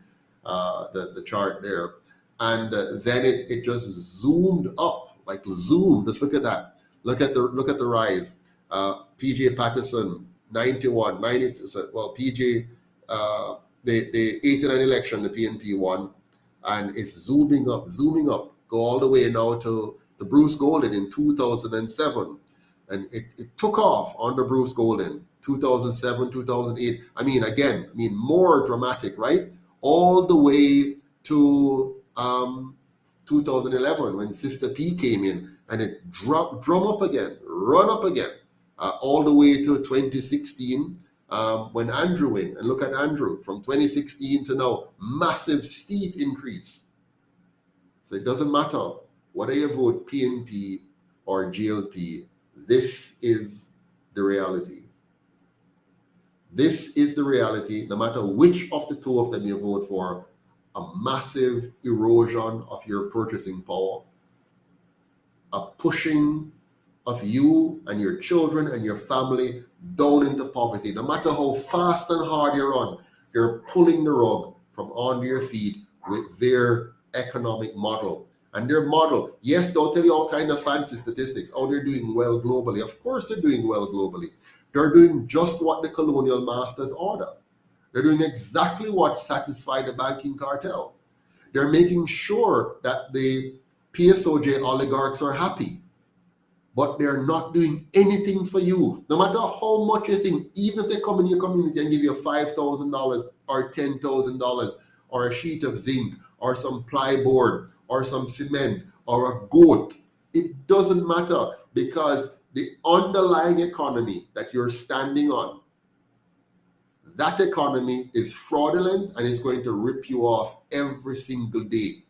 Speaker 3: the chart there. And then it just zoomed up, like zoomed. Just look at that. Look at the rise. P.J. Patterson, 91, 92. So, well, P.J. The 89 election, the PNP won, and it's zooming up, go all the way now to Bruce Golden in 2007, and it took off under Bruce Golden, 2007, 2008. I mean, more dramatic, right? All the way to 2011 when Sister P came in, and it run up again, all the way to 2016. When Andrew went, and look at Andrew from 2016 to now, massive steep increase. So it doesn't matter whether you vote PNP or GLP, this is the reality. This is the reality, no matter which of the two of them you vote for, a massive erosion of your purchasing power, a pushing of you and your children and your family down into poverty. No matter how fast and hard you run, they're pulling the rug from under your feet with their economic model. And their model, yes, they'll tell you all kind of fancy statistics. Oh, they're doing well globally. Of course they're doing well globally. They're doing just what the colonial masters order. They're doing exactly what satisfied the banking cartel. They're making sure that the PSOJ oligarchs are happy. But they're not doing anything for you. No matter how much you think, even if they come in your community and give you $5,000 or $10,000 or a sheet of zinc or some plyboard or some cement or a goat, it doesn't matter, because the underlying economy that you're standing on, that economy is fraudulent and is going to rip you off every single day.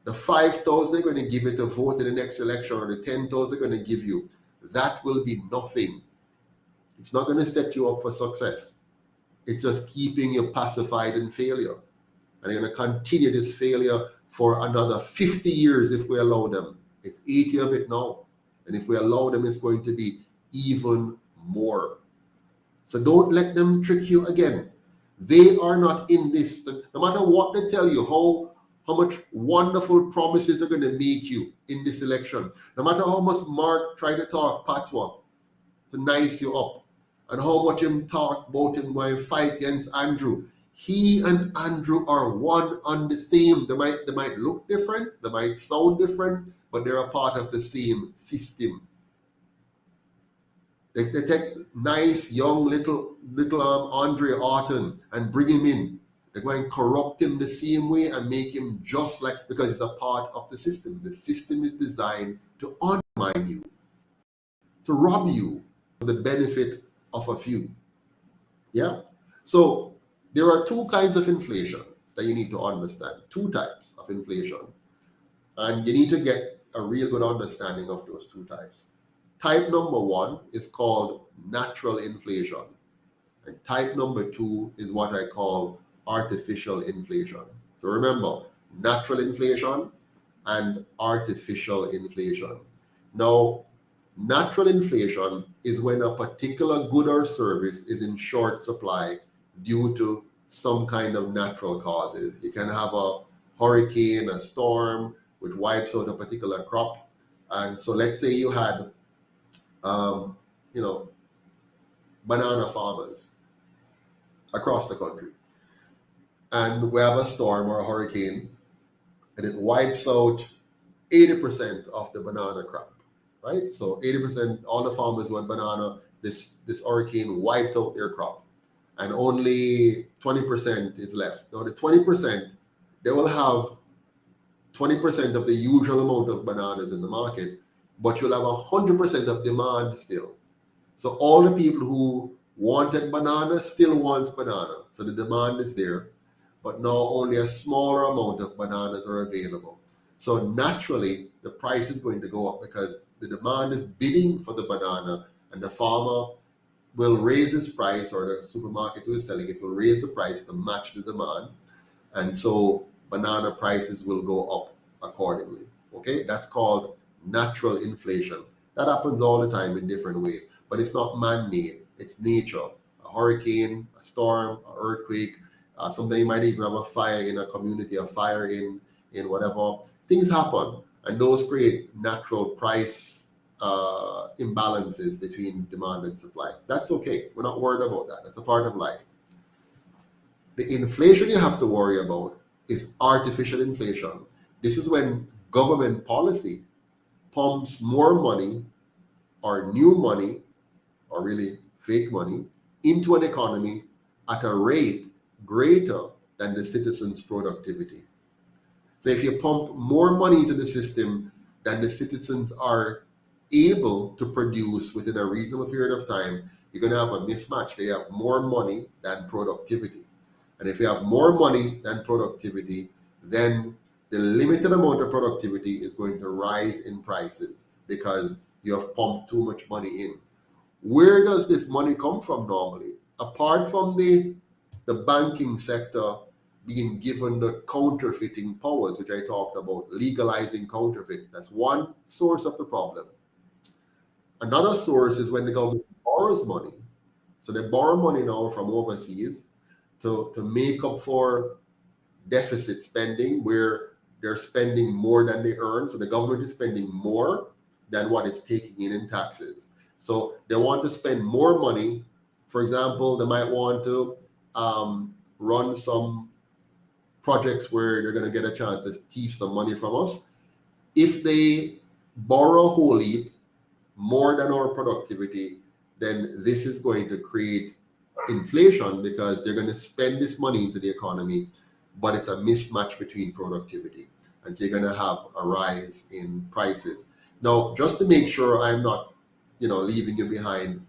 Speaker 3: The 5,000 they're going to give you to vote in the next election, or the 10,000 they're going to give you, that will be nothing. It's not going to set you up for success. It's just keeping you pacified in failure. And they're going to continue this failure for another 50 years if we allow them. It's 80 of it now. And if we allow them, it's going to be even more. So don't let them trick you again. They are not in this. No matter what they tell you, how much wonderful promises they're going to make you in this election. No matter how much Mark tried to talk patois to nice you up, and how much him talk about him going to fight against Andrew, he and Andrew are one and the same. They might look different, they might sound different, but they're a part of the same system. They take nice young little Andre Orton and bring him in. They're going to corrupt him the same way and make him just like, because he's a part of the system. The system is designed to undermine you, to rob you for the benefit of a few. Yeah? So there are two kinds of inflation that you need to understand. Two types of inflation. And you need to get a real good understanding of those two types. Type number one is called natural inflation. And type number two is what I call artificial inflation. So remember, natural inflation and artificial inflation. Now, natural inflation is when a particular good or service is in short supply due to some kind of natural causes. You can have a hurricane, a storm, which wipes out a particular crop. And so let's say you had, banana farmers across the country. And we have a storm or a hurricane, and it wipes out 80% of the banana crop, right? So 80%, all the farmers who had banana, this hurricane wiped out their crop, and only 20% is left. Now the 20%, they will have 20% of the usual amount of bananas in the market, but you'll have 100% of demand still. So all the people who wanted banana still wants banana. So the demand is there, but now only a smaller amount of bananas are available. So naturally, the price is going to go up because the demand is bidding for the banana, and the farmer will raise his price, or the supermarket who is selling it will raise the price to match the demand. And so banana prices will go up accordingly. Okay, that's called natural inflation. That happens all the time in different ways, but it's not man-made. It's nature. A hurricane, a storm, an earthquake. Sometimes you might even have a fire in a community, a fire in whatever. Things happen, and those create natural price imbalances between demand and supply. That's okay. We're not worried about that. That's a part of life. The inflation you have to worry about is artificial inflation. This is when government policy pumps more money, or new money, or really fake money, into an economy at a rate greater than the citizens' productivity. So if you pump more money into the system than the citizens are able to produce within a reasonable period of time, you're going to have a mismatch. They have more money than productivity. And if you have more money than productivity, then the limited amount of productivity is going to rise in prices because you have pumped too much money in. Where does this money come from normally? Apart from the banking sector being given the counterfeiting powers, which I talked about, legalizing counterfeit. That's one source of the problem. Another source is when the government borrows money. So they borrow money now from overseas to make up for deficit spending, where they're spending more than they earn. So the government is spending more than what it's taking in taxes. So they want to spend more money. For example, they might want to run some projects where they're going to get a chance to thief some money from us. If they borrow a whole heap more than our productivity, then this is going to create inflation because they're going to spend this money into the economy, but it's a mismatch between productivity. And so you're going to have a rise in prices. Now, just to make sure I'm not, leaving you behind,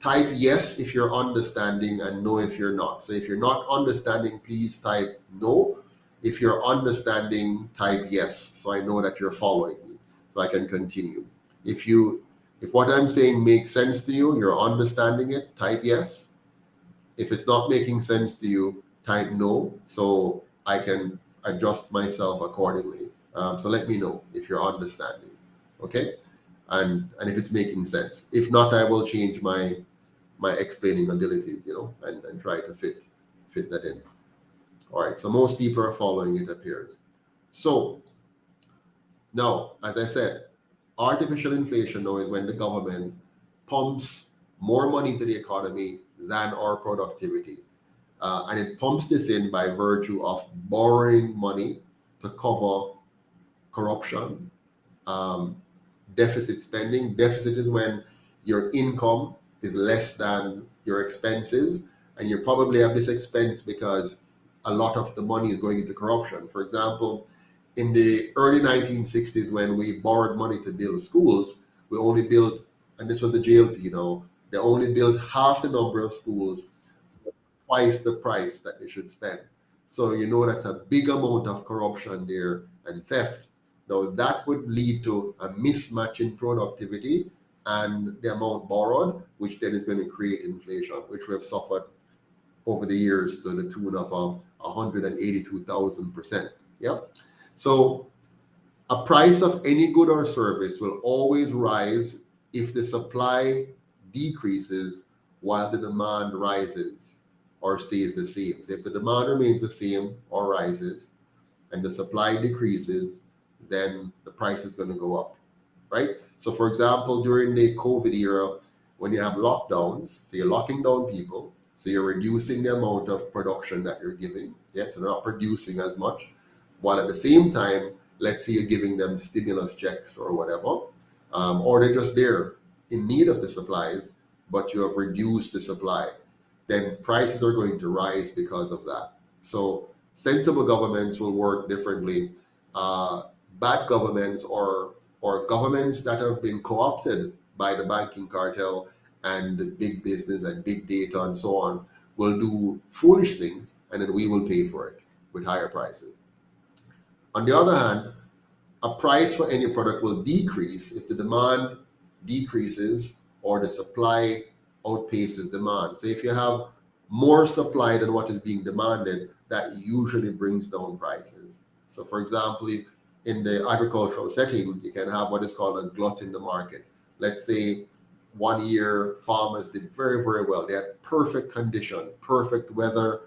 Speaker 3: type yes if you're understanding and no if you're not. So if you're not understanding, please type no. If you're understanding, type yes, so I know that you're following me, so I can continue. If what I'm saying makes sense to you, you're understanding it, type yes. If it's not making sense to you, type no, so I can adjust myself accordingly. So let me know if you're understanding, okay? And if it's making sense. If not, I will change my explaining abilities, and try to fit that in. All right, so most people are following, it appears. So now, as I said, artificial inflation now is when the government pumps more money into the economy than our productivity. and it pumps this in by virtue of borrowing money to cover corruption, deficit spending. Deficit is when your income is less than your expenses, and you probably have this expense because a lot of the money is going into corruption. For example, in the early 1960s, when we borrowed money to build schools, we only built, and this was the JLP, they only built half the number of schools, twice the price that they should spend. So that's a big amount of corruption there and theft. Now that would lead to a mismatch in productivity and the amount borrowed, which then is going to create inflation, which we have suffered over the years to the tune of 182,000%. Yeah. So a price of any good or service will always rise if the supply decreases while the demand rises or stays the same. So if the demand remains the same or rises and the supply decreases, then the price is going to go up, right? So for example, during the COVID era, when you have lockdowns, so you're locking down people, so you're reducing the amount of production that you're giving, yeah, so they're not producing as much, while at the same time, let's say you're giving them stimulus checks or whatever, or they're just there in need of the supplies, but you have reduced the supply, then prices are going to rise because of that. So sensible governments will work differently. Bad governments or governments that have been co-opted by the banking cartel and the big business and big data and so on will do foolish things, and then we will pay for it with higher prices. On the other hand, a price for any product will decrease if the demand decreases or the supply outpaces demand. So if you have more supply than what is being demanded, that usually brings down prices. So for example, in the agricultural setting, you can have what is called a glut in the market. Let's say 1 year farmers did very, very well. They had perfect condition, perfect weather,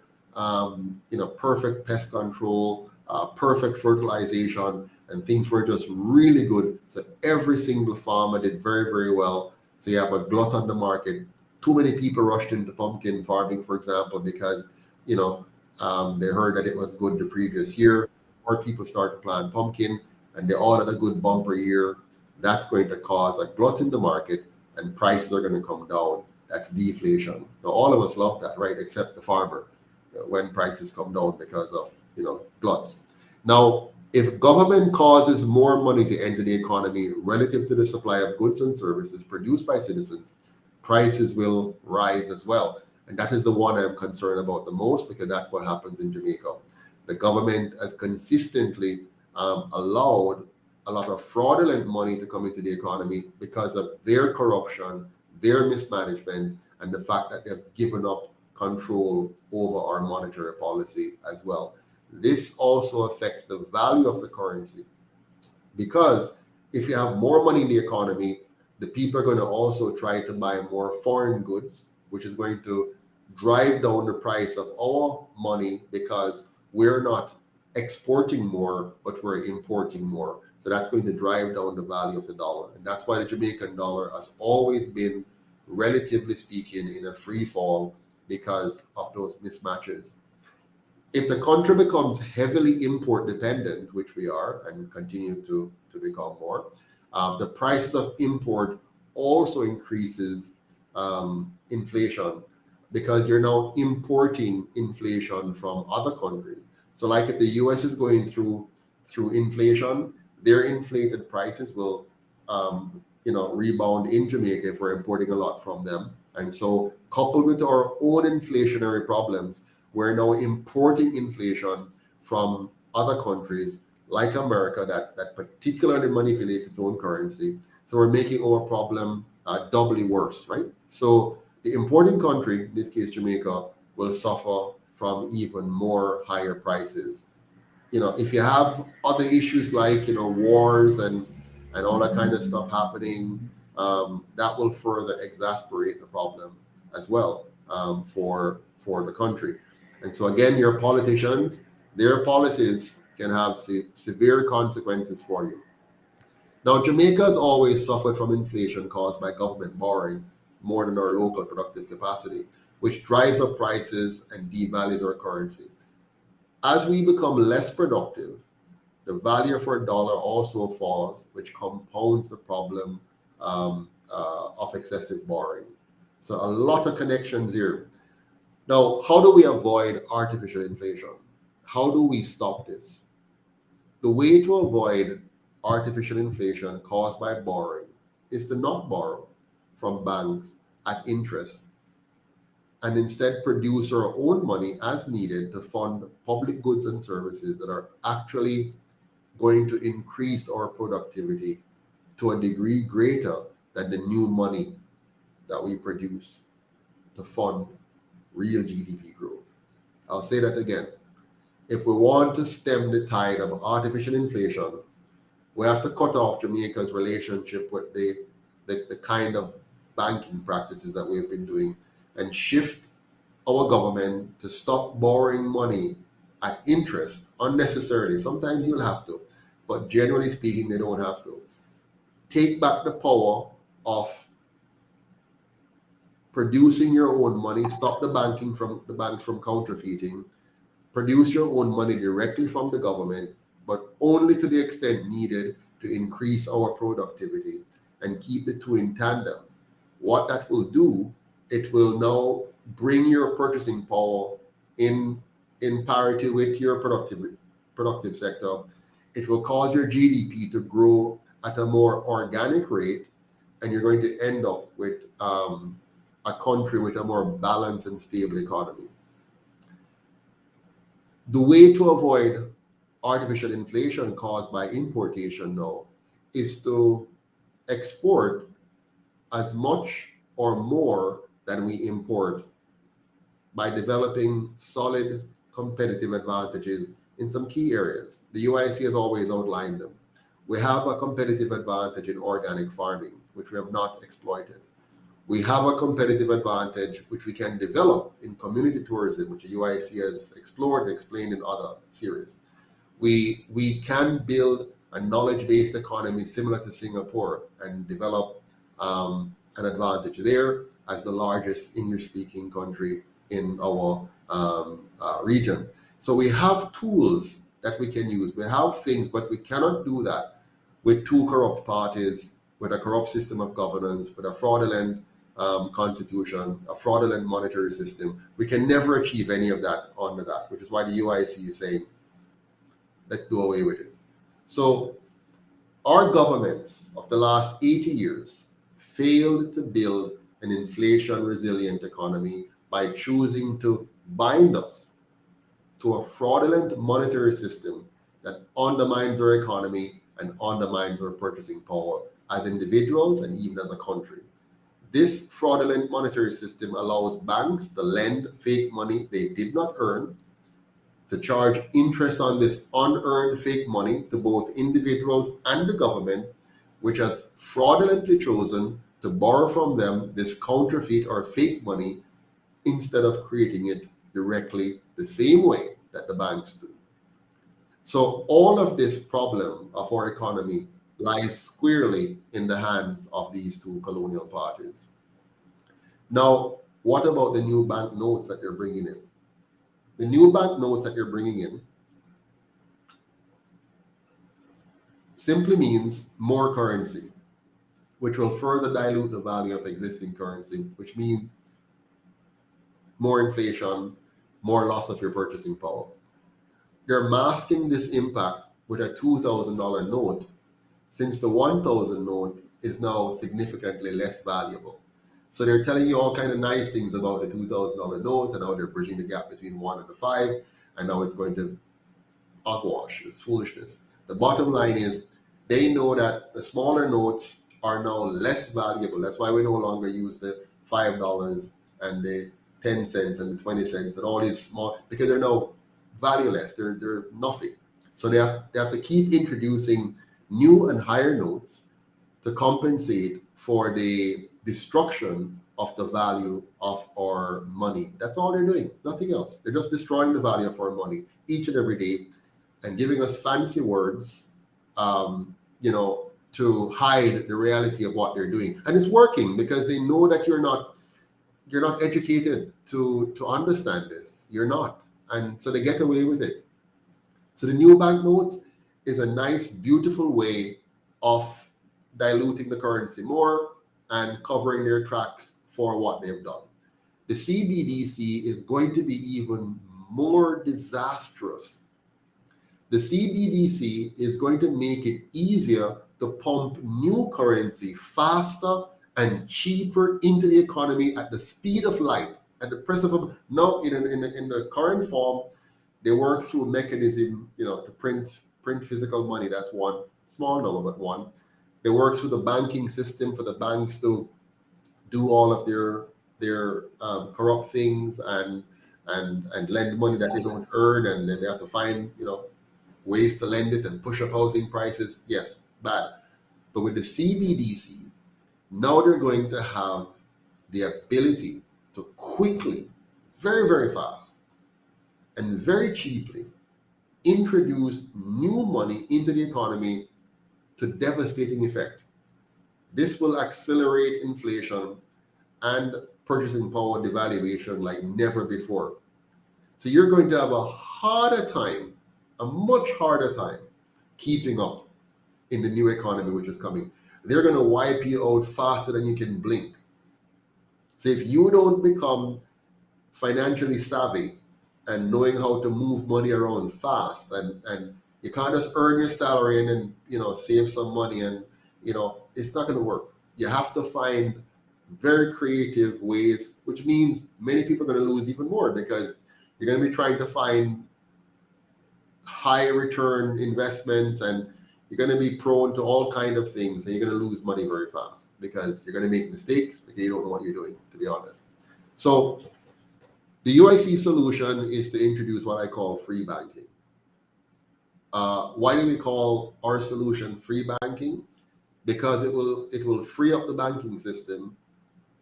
Speaker 3: perfect pest control, perfect fertilization, and things were just really good. So every single farmer did very, very well. So you have a glut on the market. Too many people rushed into pumpkin farming, for example, because they heard that it was good the previous year. More people start to plant pumpkin, and they all had a good bumper year. That's going to cause a glut in the market, and prices are going to come down. That's deflation. Now, all of us love that, right? Except the farmer, when prices come down because of gluts. Now, if government causes more money to enter the economy relative to the supply of goods and services produced by citizens, prices will rise as well. And that is the one I'm concerned about the most, because that's what happens in Jamaica. The government has consistently allowed a lot of fraudulent money to come into the economy because of their corruption, their mismanagement, and the fact that they've given up control over our monetary policy as well. This also affects the value of the currency, because if you have more money in the economy, the people are going to also try to buy more foreign goods, which is going to drive down the price of our money, because we're not exporting more, but we're importing more. So that's going to drive down the value of the dollar. And that's why the Jamaican dollar has always been, relatively speaking, in a free fall because of those mismatches. If the country becomes heavily import dependent, which we are and continue to become more, the prices of import also increases inflation, because you're now importing inflation from other countries. So like if the US is going through inflation, their inflated prices will rebound in Jamaica if we're importing a lot from them. And so coupled with our own inflationary problems, we're now importing inflation from other countries like America that particularly manipulates its own currency. So we're making our problem doubly worse, right? So the importing country, in this case Jamaica, will suffer from even more higher prices. If you have other issues like wars and all that kind of stuff happening, that will further exacerbate the problem as well for the country. And so again, your politicians, their policies can have severe consequences for you. Now, Jamaica has always suffered from inflation caused by government borrowing more than our local productive capacity. which drives up prices and devalues our currency. As we become less productive, the value of our dollar also falls, which compounds the problem of excessive borrowing. So a lot of connections here. Now, how do we avoid artificial inflation? How do we stop this? The way to avoid artificial inflation caused by borrowing is to not borrow from banks at interest and instead produce our own money as needed to fund public goods and services that are actually going to increase our productivity to a degree greater than the new money that we produce to fund real GDP growth. I'll say that again. If we want to stem the tide of artificial inflation, we have to cut off Jamaica's relationship with the kind of banking practices that we've been doing and shift our government to stop borrowing money at interest unnecessarily. Sometimes you'll have to, but generally speaking, they don't have to. Take back the power of producing your own money, stop the banks from counterfeiting, produce your own money directly from the government, but only to the extent needed to increase our productivity and keep the two in tandem. What that will do, it will now bring your purchasing power in parity with your productive sector. It will cause your GDP to grow at a more organic rate, and you're going to end up with a country with a more balanced and stable economy. The way to avoid artificial inflation caused by importation now is to export as much or more than we import by developing solid competitive advantages in some key areas. The UIC has always outlined them. We have a competitive advantage in organic farming, which we have not exploited. We have a competitive advantage which we can develop in community tourism, which the UIC has explored and explained in other series. We can build a knowledge-based economy similar to Singapore and develop an advantage there as the largest English-speaking country in our region. So we have tools that we can use. We have things, but we cannot do that with two corrupt parties, with a corrupt system of governance, with a fraudulent constitution, a fraudulent monetary system. We can never achieve any of that under that, which is why the UIC is saying, let's do away with it. So our governments of the last 80 years failed to build an inflation-resilient economy by choosing to bind us to a fraudulent monetary system that undermines our economy and undermines our purchasing power as individuals and even as a country. This fraudulent monetary system allows banks to lend fake money they did not earn, to charge interest on this unearned fake money to both individuals and the government, which has fraudulently chosen to borrow from them this counterfeit or fake money instead of creating it directly the same way that the banks do. So all of this problem of our economy lies squarely in the hands of these two colonial parties. Now, what about the new bank notes that they're bringing in? The new bank notes that they're bringing in simply means more currency, which will further dilute the value of existing currency, which means more inflation, more loss of your purchasing power. They're masking this impact with a $2,000 note, since the 1,000 note is now significantly less valuable. So they're telling you all kind of nice things about the $2,000 note and how they're bridging the gap between 1 and the 5, and now it's going to hogwash. It's foolishness. The bottom line is they know that the smaller notes are now less valuable. That's why we no longer use the $5 and the 10 cents and the 20 cents and all these small, because they're now valueless. They're nothing. So they have to keep introducing new and higher notes to compensate for the destruction of the value of our money. That's all they're doing, nothing else. They're just destroying the value of our money each and every day and giving us fancy words, to hide the reality of what they're doing. And it's working because they know that you're not educated to understand this. You're not. And so they get away with it. So the new banknotes is a nice, beautiful way of diluting the currency more and covering their tracks for what they've done. The CBDC is going to be even more disastrous. The CBDC is going to make it easier to pump new currency faster and cheaper into the economy at the speed of light, at the press of a. Now, in the current form, they work through a mechanism, to print physical money. That's one small number, but one. They work through the banking system for the banks to do all of their corrupt things and lend money that they don't earn, and then they have to find ways to lend it and push up housing prices. Yes, bad. But with the CBDC, now they're going to have the ability to quickly, very, very fast, and very cheaply introduce new money into the economy to devastating effect. This will accelerate inflation and purchasing power devaluation like never before. So you're going to have a much harder time keeping up in the new economy which is coming. They're going to wipe you out faster than you can blink. So if you don't become financially savvy and knowing how to move money around fast, and you can't just earn your salary and then save some money, and it's not going to work. You have to find very creative ways, which means many people are going to lose even more, because you're going to be trying to find high return investments, and you're going to be prone to all kinds of things, and you're going to lose money very fast because you're going to make mistakes because you don't know what you're doing, to be honest. So the UIC solution is to introduce what I call free banking. Why do we call our solution free banking? Because it will free up the banking system,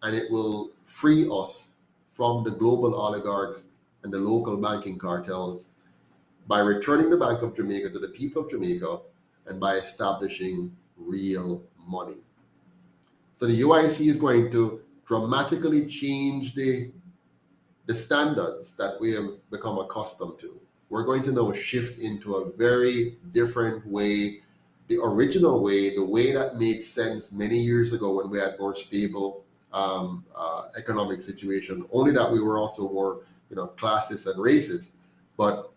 Speaker 3: and it will free us from the global oligarchs and the local banking cartels by returning the Bank of Jamaica to the people of Jamaica, and by establishing real money. So the UIC is going to dramatically change the standards that we have become accustomed to. We're going to now shift into a very different way, the original way, the way that made sense many years ago when we had more stable economic situation, only that we were also more classist and racist. But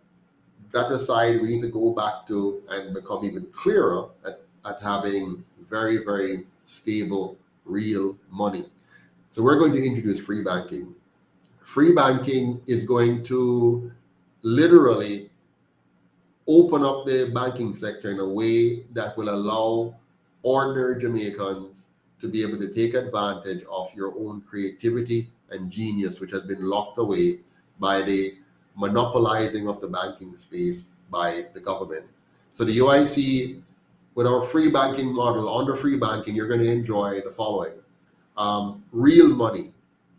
Speaker 3: that aside, we need to go back to and become even clearer at having very, very stable, real money. So we're going to introduce free banking. Free banking is going to literally open up the banking sector in a way that will allow ordinary Jamaicans to be able to take advantage of your own creativity and genius, which has been locked away by the monopolizing of the banking space by the government. So the UIC, with our free banking model, under free banking, you're going to enjoy the following. Real money,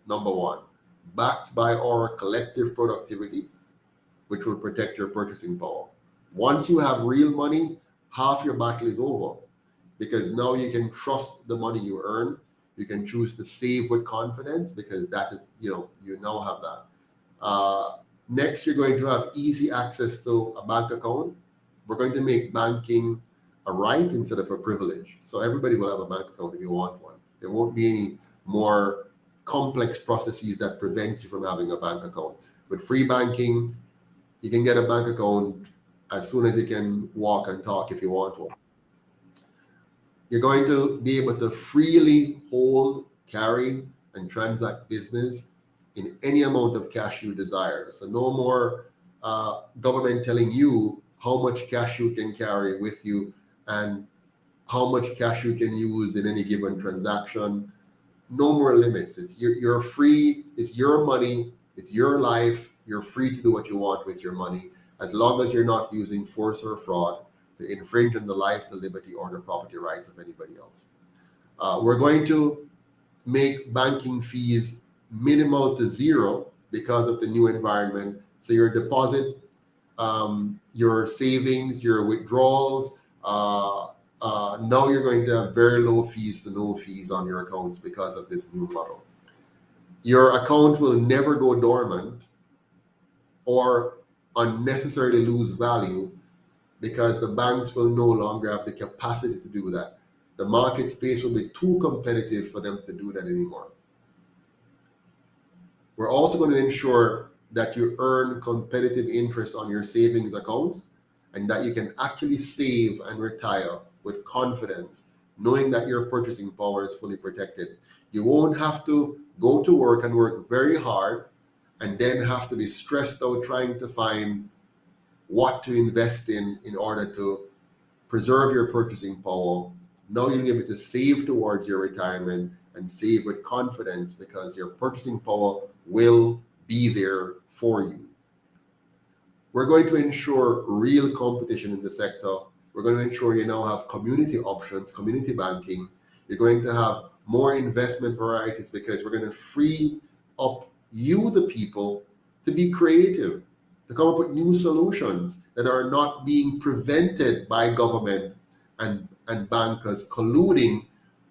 Speaker 3: number one, backed by our collective productivity, which will protect your purchasing power. Once you have real money, half your battle is over, because now you can trust the money you earn. You can choose to save with confidence, because that is, you now have that. Next, you're going to have easy access to a bank account. We're going to make banking a right instead of a privilege. So everybody will have a bank account if you want one. There won't be any more complex processes that prevent you from having a bank account. With free banking, you can get a bank account as soon as you can walk and talk if you want one. You're going to be able to freely hold, carry, and transact business in any amount of cash you desire. So no more government telling you how much cash you can carry with you and how much cash you can use in any given transaction. No more limits. You're free. It's your money. It's your life. You're free to do what you want with your money, as long as you're not using force or fraud to infringe on the life, the liberty, or the property rights of anybody else. We're going to make banking fees minimal to zero because of the new environment. So your deposit, your savings, your withdrawals, now you're going to have very low fees to no fees on your accounts because of this new model. Your account will never go dormant or unnecessarily lose value because the banks will no longer have the capacity to do that. The market space will be too competitive for them to do that anymore. We're also going to ensure that you earn competitive interest on your savings accounts and that you can actually save and retire with confidence, knowing that your purchasing power is fully protected. You won't have to go to work and work very hard and then have to be stressed out trying to find what to invest in order to preserve your purchasing power. Now you'll be able to save towards your retirement and save with confidence because your purchasing power will be there for you. We're going to ensure real competition in the sector. We're going to ensure you now have community options, community banking. You're going to have more investment varieties because we're going to free up you, the people, to be creative, to come up with new solutions that are not being prevented by government and bankers colluding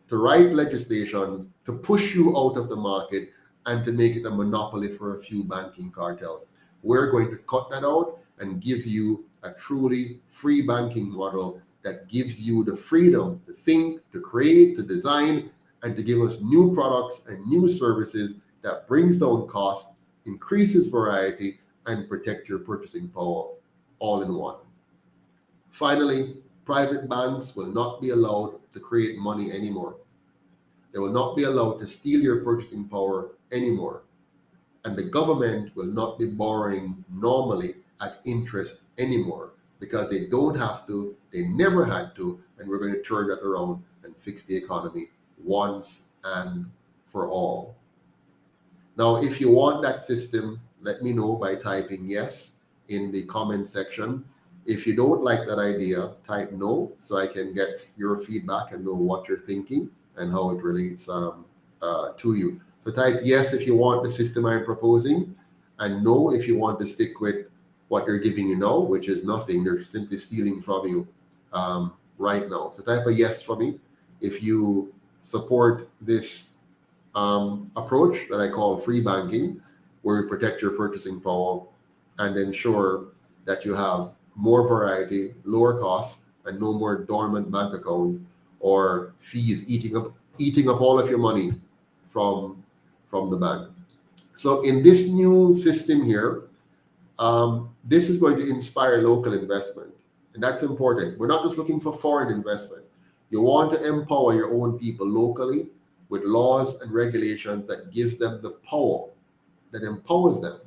Speaker 3: to write legislations to push you out of the market and to make it a monopoly for a few banking cartels. We're going to cut that out and give you a truly free banking model that gives you the freedom to think, to create, to design, and to give us new products and new services that brings down cost, increases variety, and protect your purchasing power all in one. Finally, private banks will not be allowed to create money anymore. They will not be allowed to steal your purchasing power anymore. And the government will not be borrowing normally at interest anymore because they don't have to, they never had to, and we're going to turn that around and fix the economy once and for all. Now, if you want that system, let me know by typing yes in the comment section. If you don't like that idea, type no so I can get your feedback and know what you're thinking and how it relates to you. So type yes if you want the system I'm proposing, and no if you want to stick with what they're giving you now, which is nothing. They're simply stealing from you right now. So type a yes for me if you support this approach that I call free banking, where you protect your purchasing power and ensure that you have more variety, lower costs, and no more dormant bank accounts or fees eating up all of your money from the bank. So in this new system here, this is going to inspire local investment, and that's important. We're not just looking for foreign investment. You want to empower your own people locally with laws and regulations that gives them the power, that empowers them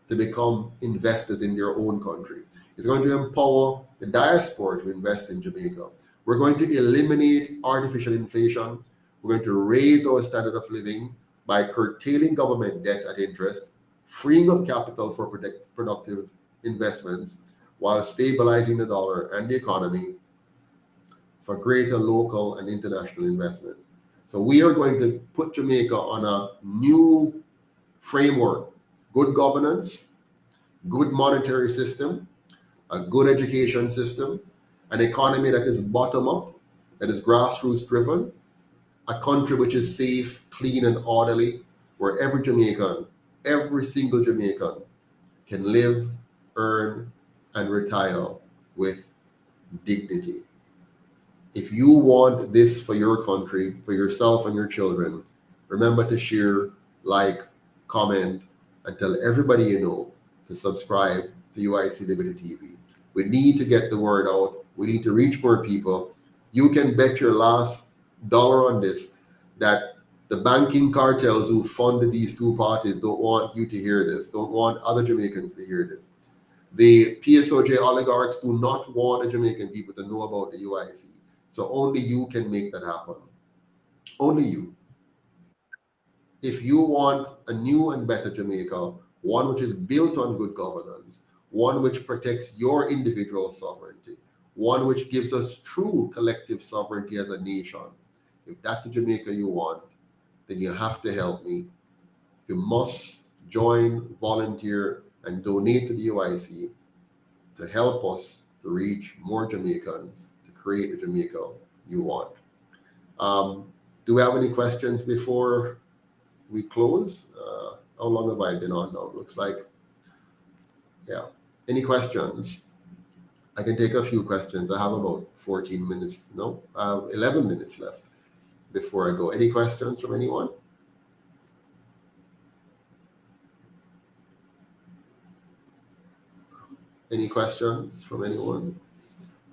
Speaker 3: to become investors in their own country. It's going to empower the diaspora to invest in Jamaica. We're going to eliminate artificial inflation. We're going to raise our standard of living by curtailing government debt at interest, freeing up capital for productive investments, while stabilizing the dollar and the economy for greater local and international investment. So we are going to put Jamaica on a new framework: good governance, good monetary system, a good education system, an economy that is bottom up, that is grassroots driven, a country which is safe, clean, and orderly, where every Jamaican, every single Jamaican can live, earn, and retire with dignity. If you want this for your country, for yourself and your children, remember to share, like, comment, and tell everybody you know to subscribe to UIC Liberty TV. We need to get the word out. We need to reach more people. You can bet your last dollar on this that the banking cartels who funded these two parties don't want you to hear this, don't want other Jamaicans to hear this. The PSOJ oligarchs do not want the Jamaican people to know about the UIC. So only you can make that happen. Only you. If you want a new and better Jamaica, one which is built on good governance, one which protects your individual sovereignty, one which gives us true collective sovereignty as a nation, if that's a Jamaica you want, then you have to help me. You must join, volunteer, and donate to the UIC to help us to reach more Jamaicans, to create the Jamaica you want. Do we have any questions before we close. How long have I been on now? Looks like, yeah. Any questions? I can take a few questions. I have about 14 minutes. No, 11 minutes left before I go. Any questions from anyone? Any questions from anyone?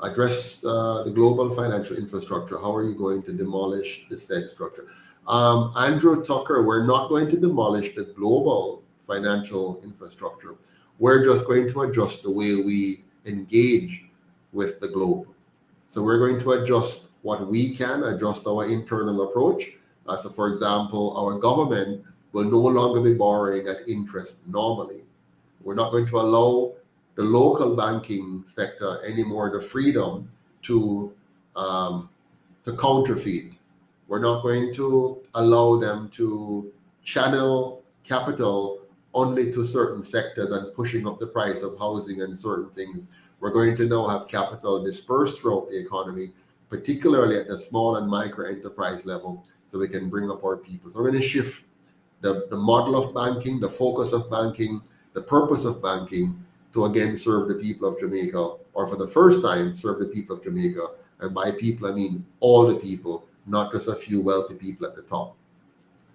Speaker 3: Address the global financial infrastructure. How are you going to demolish the said structure? Andrew Tucker, we're not going to demolish the global financial infrastructure. We're just going to adjust the way we engage with the globe. So we're going to adjust what we can, adjust our internal approach. So for example, our government will no longer be borrowing at interest normally. We're not going to allow the local banking sector anymore the freedom to counterfeit. We're not going to allow them to channel capital only to certain sectors and pushing up the price of housing and certain things. We're going to now have capital dispersed throughout the economy, particularly at the small and micro enterprise level, so we can bring up our people. So we're going to shift the model of banking, the focus of banking, the purpose of banking, to again serve the people of Jamaica, or for the first time serve the people of Jamaica. And by people, I mean all the people, not just a few wealthy people at the top.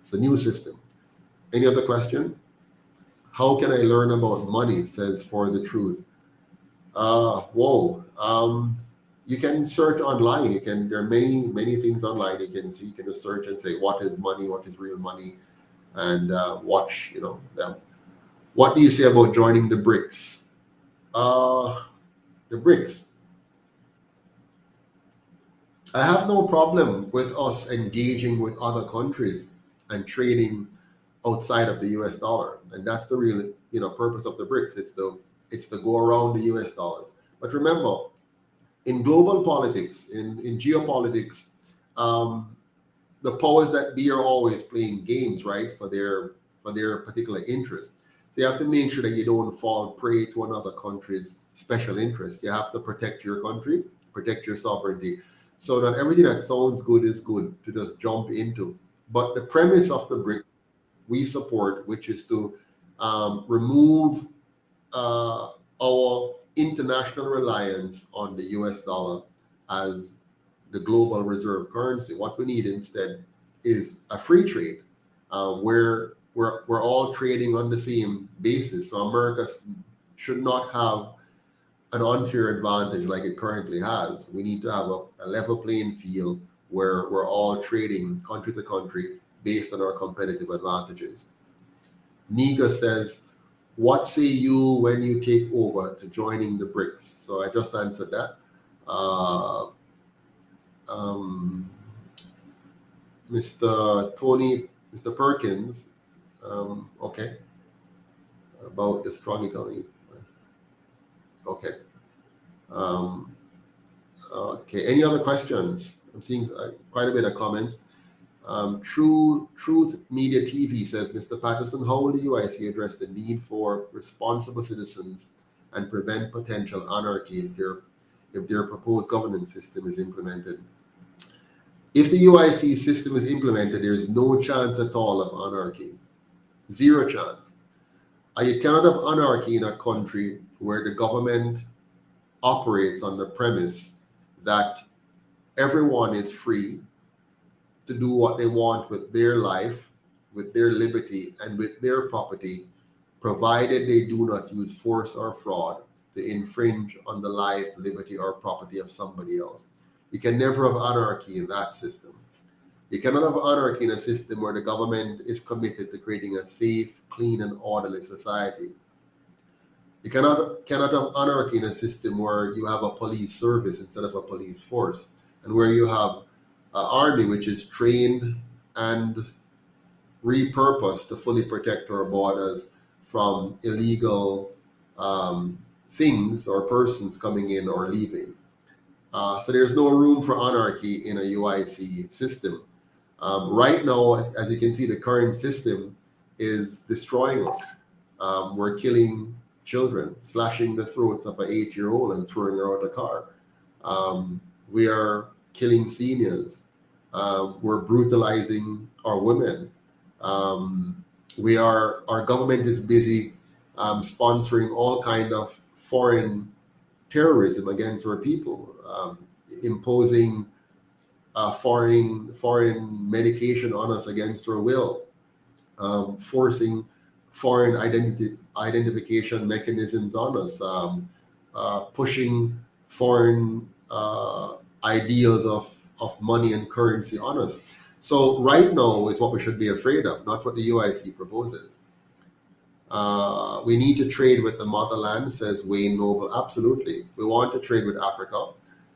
Speaker 3: It's a new system. Any other question? How can I learn about money, says For the Truth. You can search online. There are many things online you can see. You can just search and say, what is money? What is real money? And watch, them. What do you say about joining the BRICS? The BRICS. I have no problem with us engaging with other countries and trading outside of the US dollar. And that's the real, purpose of the BRICS. It's to go around the US dollars. But remember, in global politics, in geopolitics, the powers that be are always playing games, right, for their particular interests. So you have to make sure that you don't fall prey to another country's special interests. You have to protect your country, protect your sovereignty. So not everything that sounds good is good to just jump into. But the premise of the BRIC we support, which is to remove our international reliance on the US dollar as the global reserve currency. What we need instead is a free trade where we're all trading on the same basis. So America should not have an unfair advantage like it currently has. We need to have a level playing field where we're all trading country to country based on our competitive advantages. Niga says, what say you when you take over to joining the BRICS? So I just answered that. Mr. Perkins, okay, about the strong economy. Okay. Okay. Any other questions? I'm seeing quite a bit of comments. Truth Media TV says, Mr. Patterson, how will the UIC address the need for responsible citizens and prevent potential anarchy if their proposed governance system is implemented? If the UIC system is implemented, there is no chance at all of anarchy. Zero chance. You cannot have anarchy in a country where the government operates on the premise that everyone is free to do what they want with their life, with their liberty, and with their property, provided they do not use force or fraud to infringe on the life, liberty, or property of somebody else. You can never have anarchy in that system. You cannot have anarchy in a system where the government is committed to creating a safe, clean, and orderly society. You cannot have anarchy in a system where you have a police service instead of a police force, and where you have an army which is trained and repurposed to fully protect our borders from illegal things or persons coming in or leaving. So there's no room for anarchy in a UIC system. Right now, as you can see, the current system is destroying us. We're killing children, slashing the throats of an 8-year-old and throwing her out of the car. We are killing seniors. We're brutalizing our women. Our government is busy sponsoring all kind of foreign terrorism against our people, imposing foreign medication on us against our will, forcing foreign identification mechanisms on us, pushing foreign ideals of money and currency on us. So right now is what we should be afraid of, not what the UIC proposes. We need to trade with the motherland, says Wayne Noble. Absolutely. We want to trade with Africa,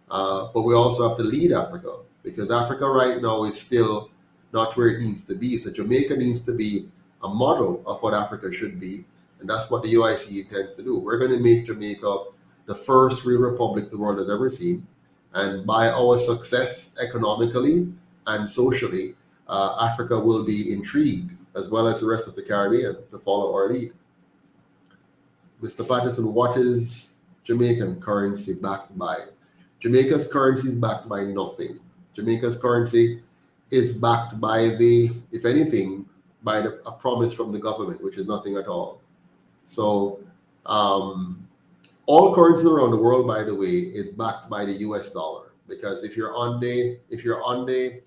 Speaker 3: but we also have to lead Africa, because Africa right now is still not where it needs to be. So Jamaica needs to be a model of what Africa should be, and that's what the UIC intends to do. We're going to make Jamaica the first real republic the world has ever seen, and by our success economically and socially, Africa will be intrigued, as well as the rest of the Caribbean, to follow our lead. Mr. Patterson, what is Jamaican currency backed by? Jamaica's currency is backed by nothing. Jamaica's currency is backed by if anything, by a promise from the government, which is nothing at all. So all currency around the world, by the way, is backed by the US dollar, because if you're on the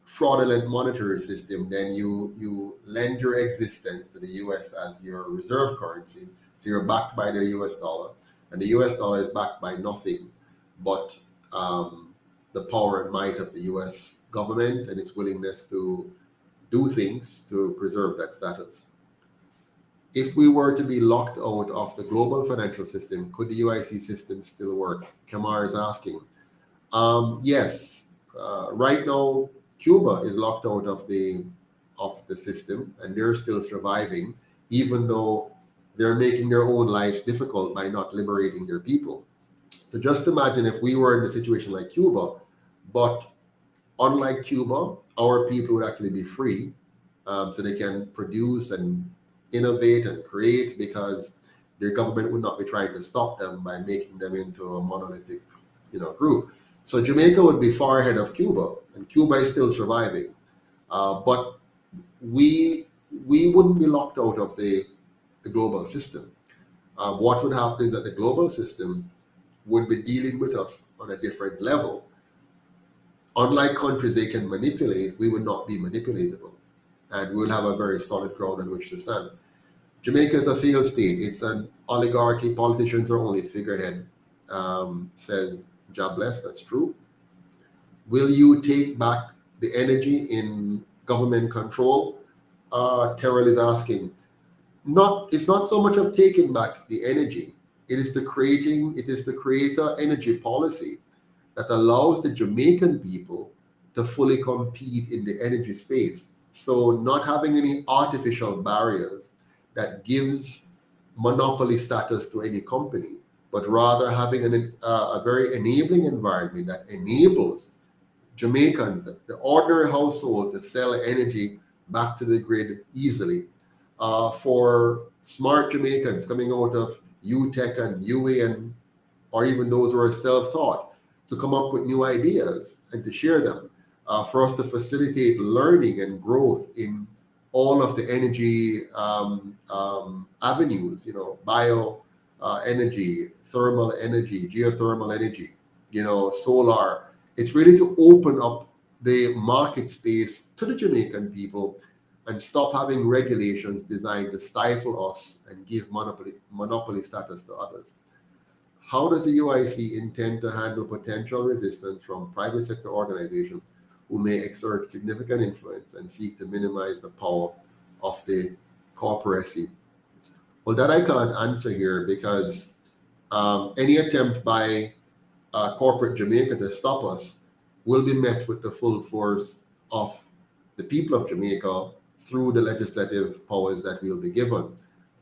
Speaker 3: fraudulent monetary system, then you lend your existence to the US as your reserve currency. So you're backed by the US dollar, and the US dollar is backed by nothing but the power and might of the US government and its willingness to do things to preserve that status. If we were to be locked out of the global financial system, could the UIC system still work? Kamar is asking. Yes. Right now, Cuba is locked out of the system, and they're still surviving, even though they're making their own lives difficult by not liberating their people. So just imagine if we were in a situation like Cuba, but unlike Cuba, our people would actually be free, so they can produce and innovate and create, because their government would not be trying to stop them by making them into a monolithic, group. So Jamaica would be far ahead of Cuba, and Cuba is still surviving. But we wouldn't be locked out of the global system. What would happen is that the global system would be dealing with us on a different level. Unlike countries they can manipulate, we would not be manipulatable, and we'll have a very solid ground on which to stand. Jamaica is a failed state. It's an oligarchy. Politicians are only figurehead, says Jobless. That's true. Will you take back the energy in government control? Terrell is asking. It's not so much of taking back the energy. It is to create an energy policy that allows the Jamaican people to fully compete in the energy space. So not having any artificial barriers that gives monopoly status to any company, but rather having a very enabling environment that enables Jamaicans, the ordinary household, to sell energy back to the grid easily. For smart Jamaicans coming out of UTech and UA, or even those who are self-taught, to come up with new ideas and to share them, for us to facilitate learning and growth in all of the energy avenues, bio energy, thermal energy, geothermal energy, solar. It's really to open up the market space to the Jamaican people and stop having regulations designed to stifle us and give monopoly status to others. How does the UIC intend to handle potential resistance from private sector organizations who may exert significant influence and seek to minimize the power of the corporacy? Well, that I can't answer here, because any attempt by corporate Jamaica to stop us will be met with the full force of the people of Jamaica through the legislative powers that we'll be given.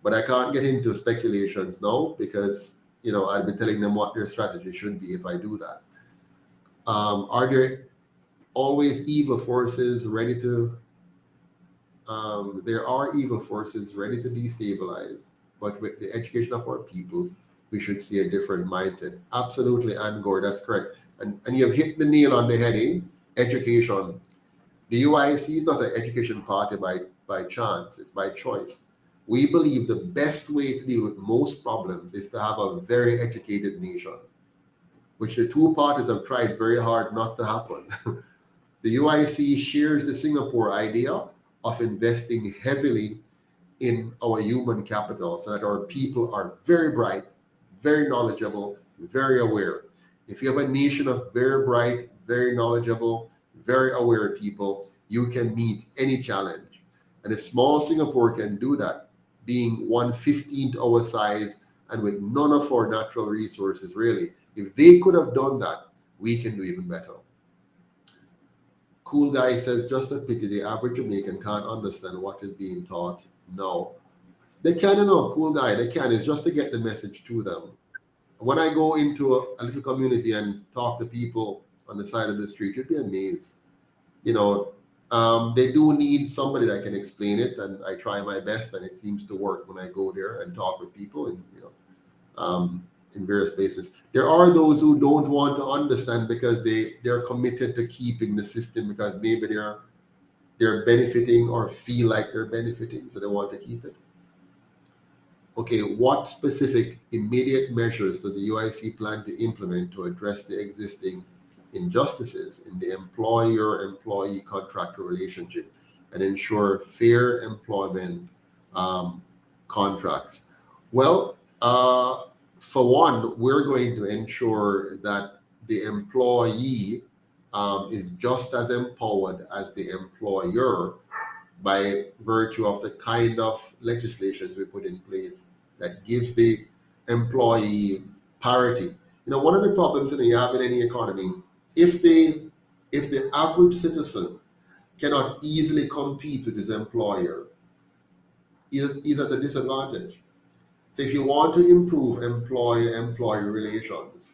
Speaker 3: But I can't get into speculations now, because I'll be telling them what their strategy should be if I do that. Are there always evil forces ready to there are evil forces ready to destabilize, but with the education of our people, we should see a different mindset. Absolutely, Angor, that's correct. And you have hit the nail on the head, Education. The UIC is not an education party by chance, it's by choice. We believe the best way to deal with most problems is to have a very educated nation, which the two parties have tried very hard not to happen. The UIC shares the Singapore idea of investing heavily in our human capital so that our people are very bright, very knowledgeable, very aware. If you have a nation of very bright, very knowledgeable, very aware people, you can meet any challenge. And if small Singapore can do that, being 1/15th our size and with none of our natural resources really, if they could have done that, we can do even better. Cool Guy says, just a pity the average Jamaican can't understand what is being taught. No. They can, Cool Guy, they can. It's just to get the message to them. When I go into a little community and talk to people on the side of the street, you'd be amazed. They do need somebody that can explain it, and I try my best, and it seems to work when I go there and talk with people and in various places. There are those who don't want to understand because they're committed to keeping the system because maybe they're benefiting or feel like they're benefiting, so they want to keep it. Okay, what specific immediate measures does the UIC plan to implement to address the existing injustices in the employer-employee contractor relationship and ensure fair employment contracts? Well, for one, we're going to ensure that the employee is just as empowered as the employer by virtue of the kind of legislations we put in place that gives the employee parity. One of the problems that you have in any economy, if the average citizen cannot easily compete with his employer, he's at a disadvantage. So if you want to improve employer-employee relations,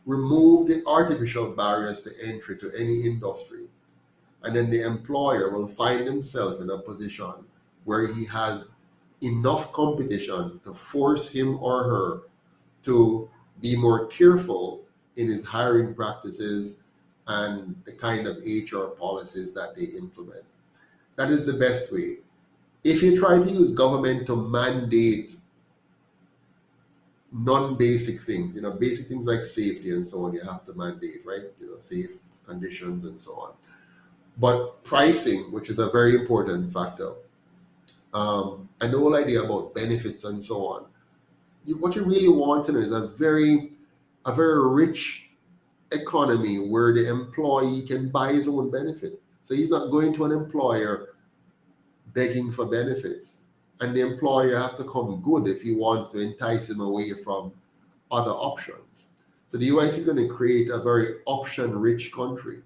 Speaker 3: remove the artificial barriers to entry to any industry, and then the employer will find himself in a position where he has enough competition to force him or her to be more careful in his hiring practices and the kind of HR policies that they implement. That is the best way. If you try to use government to mandate non-basic things, basic things like safety and so on, you have to mandate, right? Safe conditions and so on. But pricing, which is a very important factor, and the whole idea about benefits and so on, what you really want to know is a very rich economy where the employee can buy his own benefit. So he's not going to an employer begging for benefits. And the employer have to come good if he wants to entice him away from other options. So the UIC is going to create a very option-rich country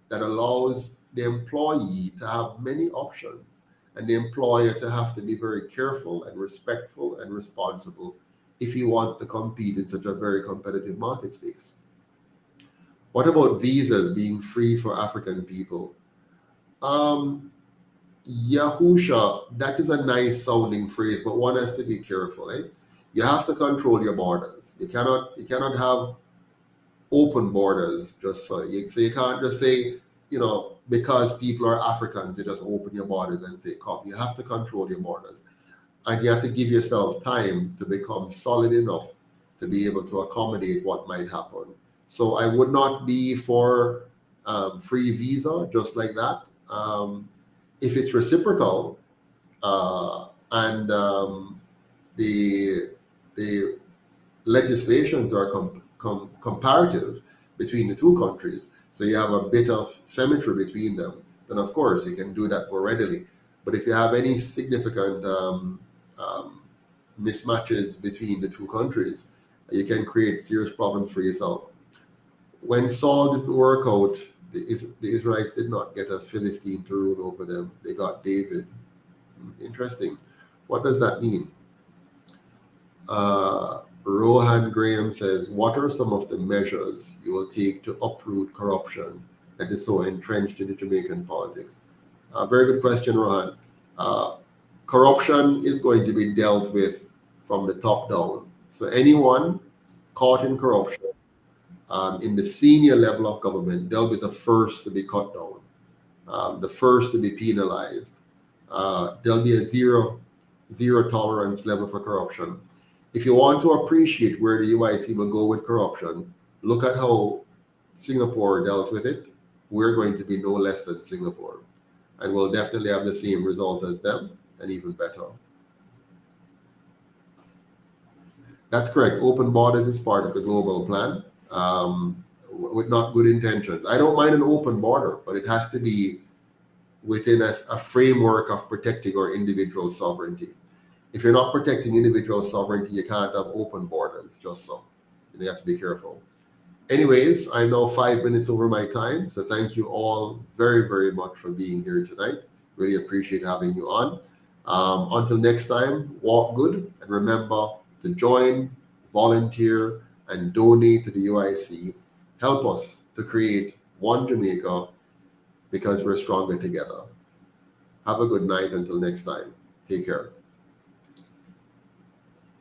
Speaker 3: that allows the employee to have many options and the employer to have to be very careful and respectful and responsible if he wants to compete in such a very competitive market space. What about visas being free for African people? Yahusha, that is a nice sounding phrase, but one has to be careful. You have to control your borders. You cannot have open borders just so you can't just say, because people are Africans, you just open your borders and say, come. You have to control your borders. And you have to give yourself time to become solid enough to be able to accommodate what might happen. So I would not be for free visa just like that. If it's reciprocal and the legislations are comparative between the two countries, so you have a bit of symmetry between them, then of course you can do that more readily. But if you have any significant mismatches between the two countries, you can create serious problems for yourself. When Saul didn't work out, the Israelites did not get a Philistine to rule over them. They got David. Interesting. What does that mean? Rohan Graham says, what are some of the measures you will take to uproot corruption that is so entrenched in the Jamaican politics? Very good question, Rohan. Corruption is going to be dealt with from the top down. So anyone caught in corruption in the senior level of government, they'll be the first to be cut down. the first to be penalized. There'll be a zero tolerance level for corruption. If you want to appreciate where the UIC will go with corruption, look at how Singapore dealt with it. We're going to be no less than Singapore, and we'll definitely have the same result as them, and even better. That's correct. Open borders is part of the global plan, with not good intentions. I don't mind an open border, but it has to be within a framework of protecting our individual sovereignty. If you're not protecting individual sovereignty, you can't have open borders, just so. You have to be careful. Anyways, I'm now 5 minutes over my time, so thank you all very, very much for being here tonight. Really appreciate having you on. Until next time, walk good, and remember to join, volunteer, and donate to the UIC. Help us to create one Jamaica, because we're stronger together. Have a good night until next time. Take care.